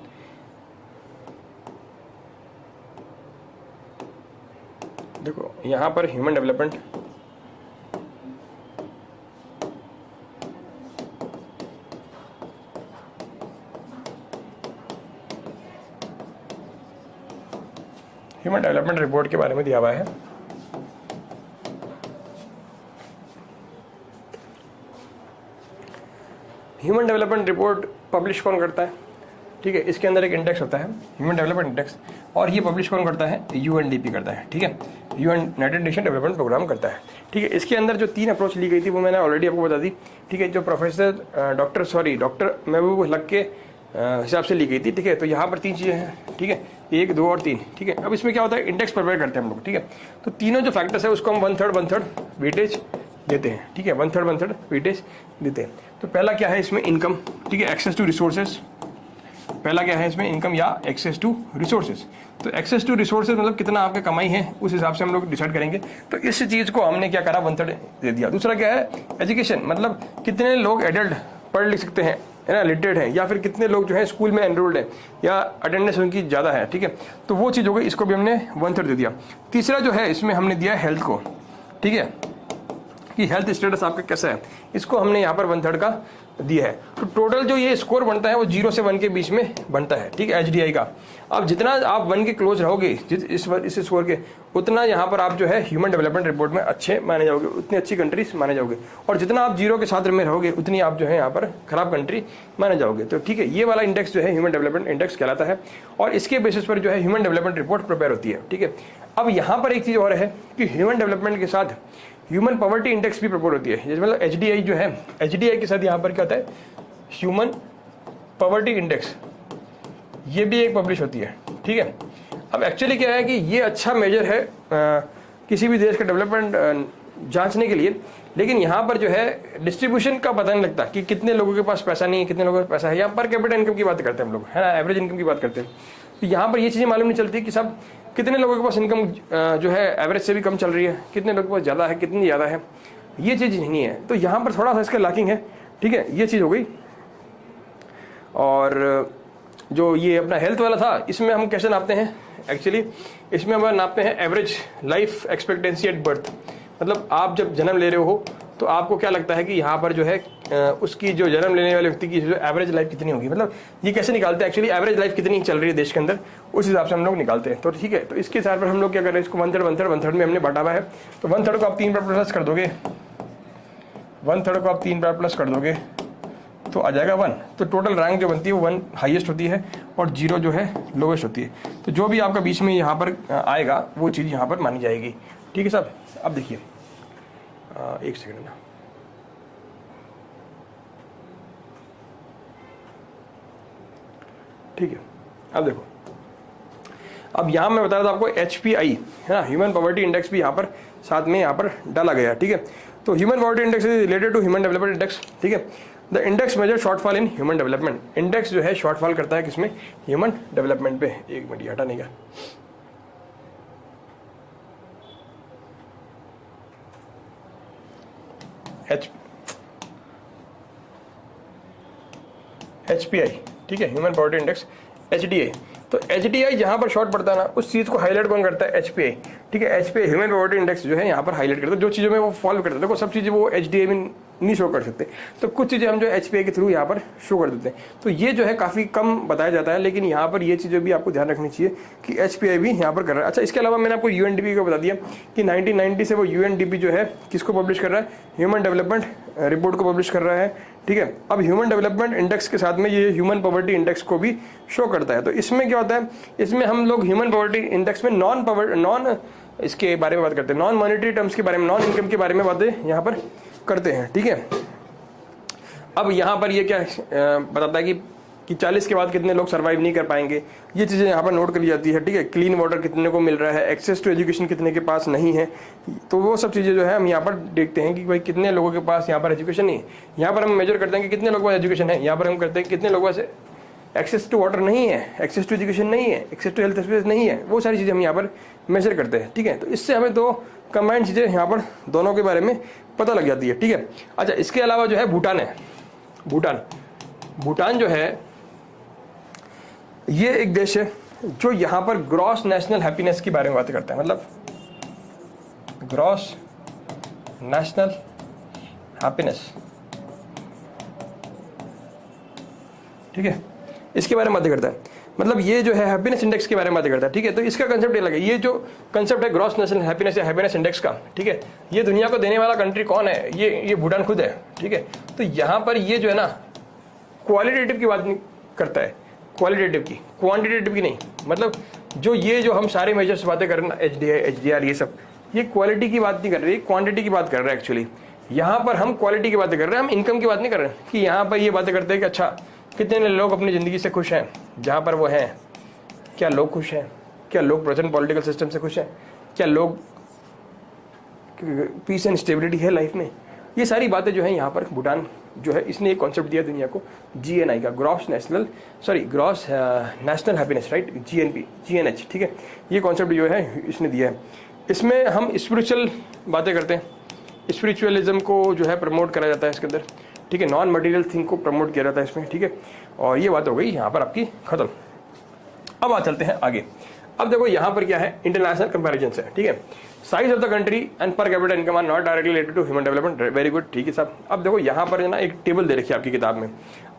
देखो यहाँ पर ह्यूमन डेवलपमेंट रिपोर्ट के बारे में दिया हुआ है। ह्यूमन डेवलपमेंट रिपोर्ट पब्लिश कौन करता है, ठीक है, इसके अंदर एक इंडेक्स होता है ह्यूमन डेवलपमेंट इंडेक्स, और ये पब्लिश कौन करता है, UNDP करता है, ठीक है, यूनाइटेड नेशन डेवलपमेंट प्रोग्राम करता है, ठीक है। इसके अंदर जो 3 अप्रोच ली गई थी वो मैंने ऑलरेडी आपको बता दी, ठीक है, जो डॉक्टर महबूब हक के हिसाब से ली गई थी, ठीक है। तो यहाँ पर 3 चीज़ें हैं, ठीक है, 1, 2 और 3, ठीक है। अब इसमें क्या होता है, इंडेक्स प्रिपेयर करते हैं हम लोग, ठीक है। तो तीनों जो फैक्टर्स है उसको हम 1/3 वेटेज देते हैं, ठीक है, 1/3 वेटेज देते हैं। तो पहला क्या है इसमें, इनकम, ठीक है, एक्सेस टू रिसोर्सेज। पहला क्या है इसमें, इनकम या एक्सेस टू रिसोर्सेज। तो एक्सेस टू रिसोर्सेज मतलब कितना आपका कमाई है, उस हिसाब से हम लोग डिसाइड करेंगे। तो इस चीज़ को हमने क्या करा, 1/3 दे दिया। दूसरा क्या है, एजुकेशन, मतलब कितने लोग एडल्ट पढ़ लिख सकते हैं, है ना, लिटरेट है, या फिर कितने लोग जो है स्कूल में एनरोल्ड है या अटेंडेंस उनकी ज़्यादा है, ठीक है। तो वो चीज़ हो गई, इसको भी हमने 1/3 दे दिया। तीसरा जो है इसमें हमने दिया हेल्थ को, ठीक है, कि हेल्थ स्टेटस आपका कैसा है, इसको हमने यहाँ पर 1/3 का दिया है। तो टोटल जो ये स्कोर बनता है वो 0 से 1 के बीच में बनता है, ठीक है, HDI का। अब जितना आप 1 के क्लोज रहोगे इस स्कोर के, उतना यहाँ पर आप जो है ह्यूमन डेवलपमेंट रिपोर्ट में अच्छे माने जाओगे, उतनी अच्छी कंट्रीज माने जाओगे। और जितना आप 0 के साथ में रहोगे उतनी आप जो है यहाँ पर खराब कंट्री माने जाओगे। तो ठीक है, ये वाला इंडेक्स जो है ह्यूमन डेवलपमेंट इंडेक्स कहलाता है और इसके बेसिस पर जो है ह्यूमन डेवलपमेंट रिपोर्ट प्रिपेयर होती है, ठीक है। अब यहाँ पर एक चीज़ और है कि ह्यूमन डेवलपमेंट के साथ ह्यूमन पॉवर्टी इंडेक्स भी प्रपोज होती है। जैसे मतलब HDI जो है, HDI के साथ यहाँ पर क्या होता है, ह्यूमन पॉवर्टी इंडेक्स, ये भी एक पब्लिश होती है, ठीक है। अब एक्चुअली क्या है कि ये अच्छा मेजर है किसी भी देश का डेवलपमेंट जांचने के लिए, लेकिन यहाँ पर जो है डिस्ट्रीब्यूशन का पता नहीं लगता कि कितने लोगों के पास पैसा नहीं है, कितने लोगों के पास पैसा है। यहाँ पर कैपिटल इनकम की बात करते हैं हम लोग, है ना, एवरेज इनकम की बात करते हैं। तो यहाँ पर ये चीज़ें मालूम नहीं चलती कि सब कितने लोगों के पास इनकम जो है एवरेज से भी कम चल रही है, कितने लोगों के पास ज़्यादा है, कितनी ज़्यादा है, ये चीज़ नहीं है। तो यहाँ पर थोड़ा सा इसका लैकिंग है, ठीक है, ये चीज़ हो गई। और जो ये अपना हेल्थ वाला था, इसमें हम कैसे नापते हैं, एक्चुअली इसमें हम नापते हैं average life expectancy at birth. मतलब आप जब जन्म ले रहे हो तो आपको क्या लगता है कि यहाँ पर जो है उसकी जो जन्म लेने वाले व्यक्ति की जो एवरेज लाइफ कितनी होगी, मतलब ये कैसे निकालते हैं, एक्चुअली एवरेज लाइफ कितनी चल रही है देश के अंदर, उस हिसाब से हम लोग निकालते हैं। तो ठीक है, तो इसके हिसाब पर हम लोग क्या कर रहे हैं, इसको 1/3 में हमने बांटा हुआ है। तो 1/3 को आप 3 बार प्लस कर दोगे, 1/3 को आप 3 बार प्लस कर दोगे तो आ जाएगा 1। तो टोटल रैंक जो बनती है वो 1 हाईएस्ट होती है और 0 जो है लोवेस्ट होती है। तो जो भी आपका बीच में यहाँ पर आएगा वो चीज़ यहाँ पर मानी जाएगी, ठीक है साहब। अब देखिए एक सेकंड ना, ठीक है। अब देखो, अब यहाँ मैं बता रहा था आपको HPI है ना, ह्यूमन पॉवर्टी इंडेक्स भी यहाँ पर साथ में यहाँ पर डाला गया, ठीक है। तो human poverty index is related to human development index, ठीक है। The index measure shortfall in human development. Index जो है शॉर्टफॉल करता है किसमें, ह्यूमन डेवलपमेंट पे। एक मिनट हटा नहीं गया, HPI, ठीक है, ह्यूमन पॉवर्टी इंडेक्स। HDI, तो HDI जहां पर शॉर्ट पड़ता है ना, उस चीज को हाईलाइट कौन करता है, HPI, ठीक है। HPI ह्यूमन पॉवर्टी इंडेक्स जो है यहाँ पर हाईलाइट करता है, जो चीजों में वो फॉलो करता है। देखो सब चीजें वो HDI में नहीं शो कर सकते, तो कुछ चीजें हम जो HPI के थ्रू यहाँ पर शो कर देते हैं। तो ये जो है काफी कम बताया जाता है, लेकिन यहाँ पर ये चीजें भी आपको ध्यान रखनी चाहिए कि HPI भी यहाँ पर कर रहा है। अच्छा, इसके अलावा मैंने आपको UNDP को बता दिया कि 1990 से वो UNDP जो है किसको पब्लिश कर रहा है, ह्यूमन डेवलपमेंट रिपोर्ट को पब्लिश कर रहा है, ठीक है। अब ह्यूमन डेवलपमेंट इंडेक्स के साथ में ये ह्यूमन पॉवर्टी इंडेक्स को भी शो करता है। तो इसमें क्या होता है, इसमें हम लोग ह्यूमन पॉवर्टी इंडेक्स में नॉन इसके बारे में बात करते हैं, नॉन मॉनेटरी टर्म्स के बारे में, नॉन इनकम के बारे में बातें यहाँ पर करते हैं, ठीक है। अब यहाँ पर ये क्या बताता है कि 40 के बाद कितने लोग सर्वाइव नहीं कर पाएंगे, ये चीज़ें यहाँ पर नोट करी जाती है, ठीक है। क्लीन वाटर कितने को मिल रहा है, एक्सेस टू एजुकेशन कितने के पास नहीं है, तो वो सब चीज़ें जो है हम यहाँ पर देखते हैं कि भाई कितने लोगों के पास यहाँ पर एजुकेशन नहीं है। यहाँ पर हम मेजर करते हैं कि कितने लोगों के पास एजुकेशन है, यहाँ पर हम करते हैं कितने लोगों से एक्सेस टू वाटर नहीं है, एक्सेस टू एजुकेशन नहीं है, एक्सेस टू हेल्थ सर्विस नहीं है, वो सारी चीज़ें हम यहाँ पर मेजर करते हैं, ठीक है। तो इससे हमें दो कंबाइंड चीज़ें यहाँ पर दोनों के बारे में पता लग जाती है, ठीक है। अच्छा, इसके अलावा जो है भूटान है, भूटान जो है ये एक देश है जो यहाँ पर ग्रॉस नेशनल हैप्पीनेस के बारे में बात करता है, मतलब ग्रॉस नेशनल हैप्पीनेस, ठीक है, इसके बारे में बात करता है। मतलब ये जो है हैप्पीनेस इंडेक्स के बारे में बात करता है, ठीक है। तो इसका कंसेप्ट अलग है। ये जो कंसेप्ट है ग्रॉस नेशनल हैप्पीनेस या हैप्पीनेस इंडेक्स का, ठीक है, ये दुनिया को देने वाला कंट्री कौन है, ये भूटान खुद है, ठीक है। तो यहाँ पर ये जो है ना क्वालिटेटिव की बात नहीं करता है, क्वालिटेटिव की, क्वांटिटेटिव की नहीं। मतलब जो हम सारे मेजर्स बातें कर रहे हैं ना, HDI HDR ये सब, ये क्वालिटी की बात नहीं कर रही, क्वांटिटी की बात कर रहे हैं। एक्चुअली यहाँ पर हम क्वालिटी की बातें कर रहे हैं, हम इनकम की बात नहीं कर रहे हैं कि यहाँ पर ये बातें करते हैं कि अच्छा कितने लोग अपनी ज़िंदगी से खुश हैं जहाँ पर वो हैं, क्या लोग खुश हैं, क्या लोग प्रेजेंट पॉलिटिकल सिस्टम से खुश हैं, क्या लोग पीस एंड स्टेबिलिटी है लाइफ में। ये सारी बातें जो है यहाँ पर भूटान जो है इसने एक कॉन्सेप्ट दिया दुनिया को, GNI का, gross national happiness, right, GNH, ठीक है। ये कॉन्सेप्ट जो है इसने दिया है। इसमें हम स्पिरिचुअल बातें करते हैं, स्पिरिचुअलिज्म को जो है प्रमोट करा जाता है इसके अंदर, ठीक है। नॉन मटेरियल थिंग को प्रमोट किया जाता है इसमें, ठीक है। और ये बात हो गई यहाँ पर आपकी खत्म। अब चलते हैं आगे। अब देखो यहाँ पर क्या है, इंटरनेशनल कंपैरिजन है, ठीक है। Size of the country and per capita income are not directly related to human development. Very good, ठीक है साहब। अब देखो यहाँ पर ना एक टेबल दे रखी है आपकी किताब में।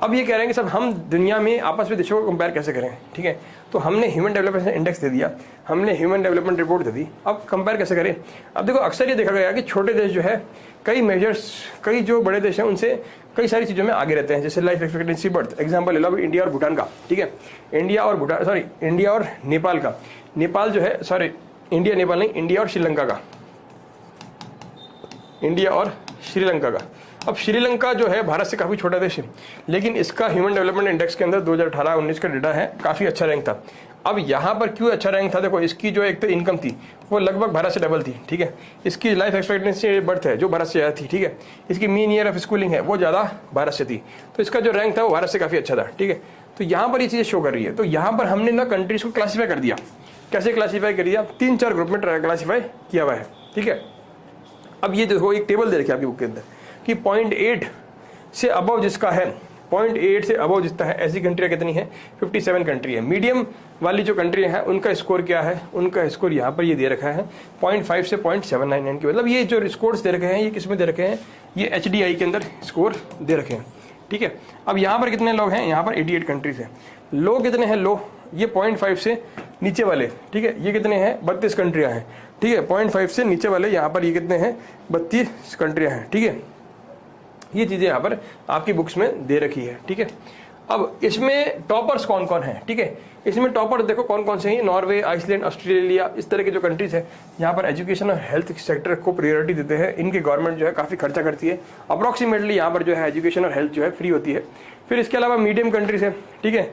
अब ये कह रहे हैं कि साहब हम दुनिया में आपस में देशों को कंपेयर कैसे करें, ठीक है। तो हमने ह्यूमन डेवलपमेंट इंडेक्स दे दिया, हमने ह्यूमन डेवलपमेंट रिपोर्ट दे दी, अब कंपेयर कैसे करें। अब देखो अक्सर ये देखा गया कि छोटे देश जो है कई मेजर्स, कई जो बड़े देश हैं उनसे कई सारी चीज़ों में आगे रहते हैं, जैसे लाइफ एक्सपेक्टेंसी बर्थ। एग्जाम्पल ले लो इंडिया और भूटान का, ठीक है। इंडिया और भूटान, सॉरी इंडिया और नेपाल का। नेपाल जो है, सॉरी इंडिया नेपाल नहीं, इंडिया और श्रीलंका का, इंडिया और श्रीलंका का। अब श्रीलंका जो है भारत से काफ़ी छोटा देश है, लेकिन इसका ह्यूमन डेवलपमेंट इंडेक्स के अंदर 2018-19 का डेटा है, काफ़ी अच्छा रैंक था। अब यहाँ पर क्यों अच्छा रैंक था, देखो इसकी जो एक तो इनकम थी वो लगभग भारत से डबल थी, ठीक है। इसकी लाइफ एक्सपेक्टेंसी बर्थ है जो भारत से ज़्यादा थी, ठीक है। इसकी मीन ईयर ऑफ स्कूलिंग है वो ज़्यादा भारत से थी, तो इसका जो रैंक था वो भारत से काफ़ी अच्छा था, ठीक है। तो यहाँ पर ये चीज़ें शो कर रही है। तो यहाँ पर हमने ना कंट्रीज को क्लासीफाई कर दिया। कैसे क्लासीफाई कर दिया, 3-4 ग्रुप में क्लासीफाई किया हुआ है, ठीक है। अब ये देखो एक टेबल दे रखी है आपकी बुक के अंदर कि 0.8 से अबव जिसका है, 0.8 से अबव जितना है, ऐसी कंट्रियाँ कितनी है, 57 कंट्री है। मीडियम वाली जो कंट्री है उनका स्कोर क्या है, उनका स्कोर यहाँ पर ये दे रखा है 0.5 से 0.799 की। मतलब ये जो स्कोर्स दे रखे हैं ये किस में दे रखे हैं, ये HDI के अंदर स्कोर दे रखे हैं, ठीक है। अब यहाँ पर कितने लोग हैं, यहाँ पर 88 कंट्रीज हैं। लो कितने हैं, लो ये 0.5 से नीचे वाले, ठीक है, ये कितने हैं, 32 कंट्रियाँ हैं, ठीक है। 0.5 से नीचे वाले यहाँ पर ये कितने हैं, 32 कंट्रियाँ हैं, ठीक है। ये चीज़ें यहाँ पर आपकी बुक्स में दे रखी है, ठीक है। अब इसमें टॉपर्स कौन कौन है, ठीक है। इसमें टॉपर देखो कौन कौन से हैं, नॉर्वे, आइसलैंड, ऑस्ट्रेलिया, इस तरह के जो कंट्रीज है यहाँ पर एजुकेशन और हेल्थ सेक्टर को प्रायोरिटी देते हैं। इनकी गवर्नमेंट जो है काफ़ी खर्चा करती है, अप्रॉक्सीमेटली यहाँ पर जो है एजुकेशन और हेल्थ जो है फ्री होती है। फिर इसके अलावा मीडियम कंट्रीज है, ठीक है।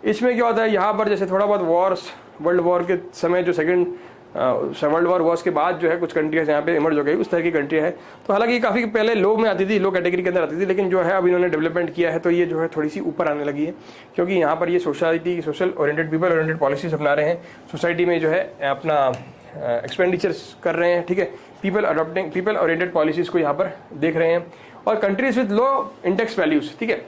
इसमें क्या होता है, यहाँ पर जैसे थोड़ा बहुत वॉर्स, वर्ल्ड वॉर के समय जो सेकेंड वर्ल्ड वॉर वॉर्स के बाद जो है कुछ कंट्रीज यहाँ पे इमर्ज हो गई, उस तरह की कंट्री है। तो हालांकि काफ़ी पहले लो में आती थी, लो कैटेगरी के अंदर आती थी, लेकिन जो है अब इन्होंने डेवलपमेंट किया है तो ये जो है थोड़ी सी ऊपर आने लगी है, क्योंकि यहाँ पर ये social oriented, people oriented policies अपना रहे हैं। सोसाइटी में जो है अपना एक्सपेंडिचर्स कर रहे हैं, ठीक है। पीपल ओरिएंटेड पॉलिसीज को यहाँ पर देख रहे हैं। और countries with low index values, ठीक है।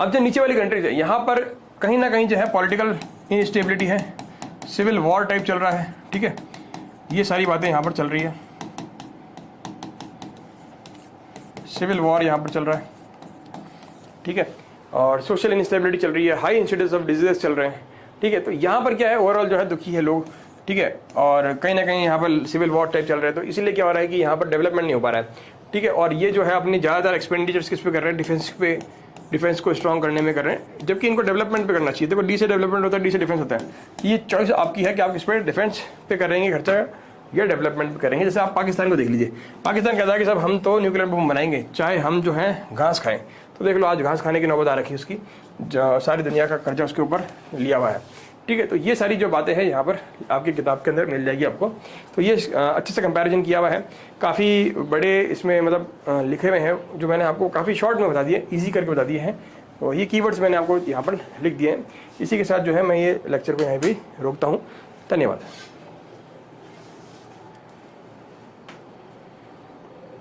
अब जो नीचे वाली कंट्रीज है यहाँ पर कहीं ना कहीं जो है पॉलिटिकल इनस्टेबिलिटी है, सिविल वॉर टाइप चल रहा है, ठीक है। ये सारी बातें यहाँ पर चल रही है, सिविल वॉर यहाँ पर चल रहा है, ठीक है। और सोशल इनस्टेबिलिटी चल रही है, हाई इंसिडेंस ऑफ डिजीजेस चल रहे हैं, ठीक है। तो यहाँ पर क्या है, ओवरऑल जो है दुखी है लोग, ठीक है। और कहीं ना कहीं यहाँ पर सिविल वॉर टाइप चल रहा है, तो इसीलिए क्या हो रहा है कि यहाँ पर डेवलपमेंट नहीं हो पा रहा है, ठीक है। और ये जो है अपनी ज़्यादातर एक्सपेंडिचर्स किस पे कर रहे हैं, डिफेंस को स्ट्रॉन्ग करने में कर रहे हैं, जबकि इनको डेवलपमेंट पे करना चाहिए। देखो डी से डेवलपमेंट होता है, डी से डिफेंस होता है। ये चॉइस आपकी है कि आप इस पर डिफेंस पे करेंगे खर्चा या डेवलपमेंट पे करेंगे। जैसे आप पाकिस्तान को देख लीजिए, पाकिस्तान कहता है कि साहब हम तो न्यूक्लियर बम बनाएंगे चाहे हम जो है घास खाएं। तो देख लो आज घास खाने की नौबत आ रखी है उसकी, सारी दुनिया का कर्जा उसके ऊपर लिया हुआ है, ठीक है। तो ये सारी जो बातें हैं यहाँ पर आपकी किताब के अंदर मिल जाएगी आपको। तो ये अच्छे से कंपैरिजन किया हुआ है, काफ़ी बड़े इसमें मतलब लिखे हुए हैं, जो मैंने आपको काफ़ी शॉर्ट में बता दिए, इजी करके बता दिए हैं। तो ये कीवर्ड्स मैंने आपको यहाँ पर लिख दिए हैं। इसी के साथ जो है मैं ये लेक्चर को यहीं पे रोकता हूँ। धन्यवाद।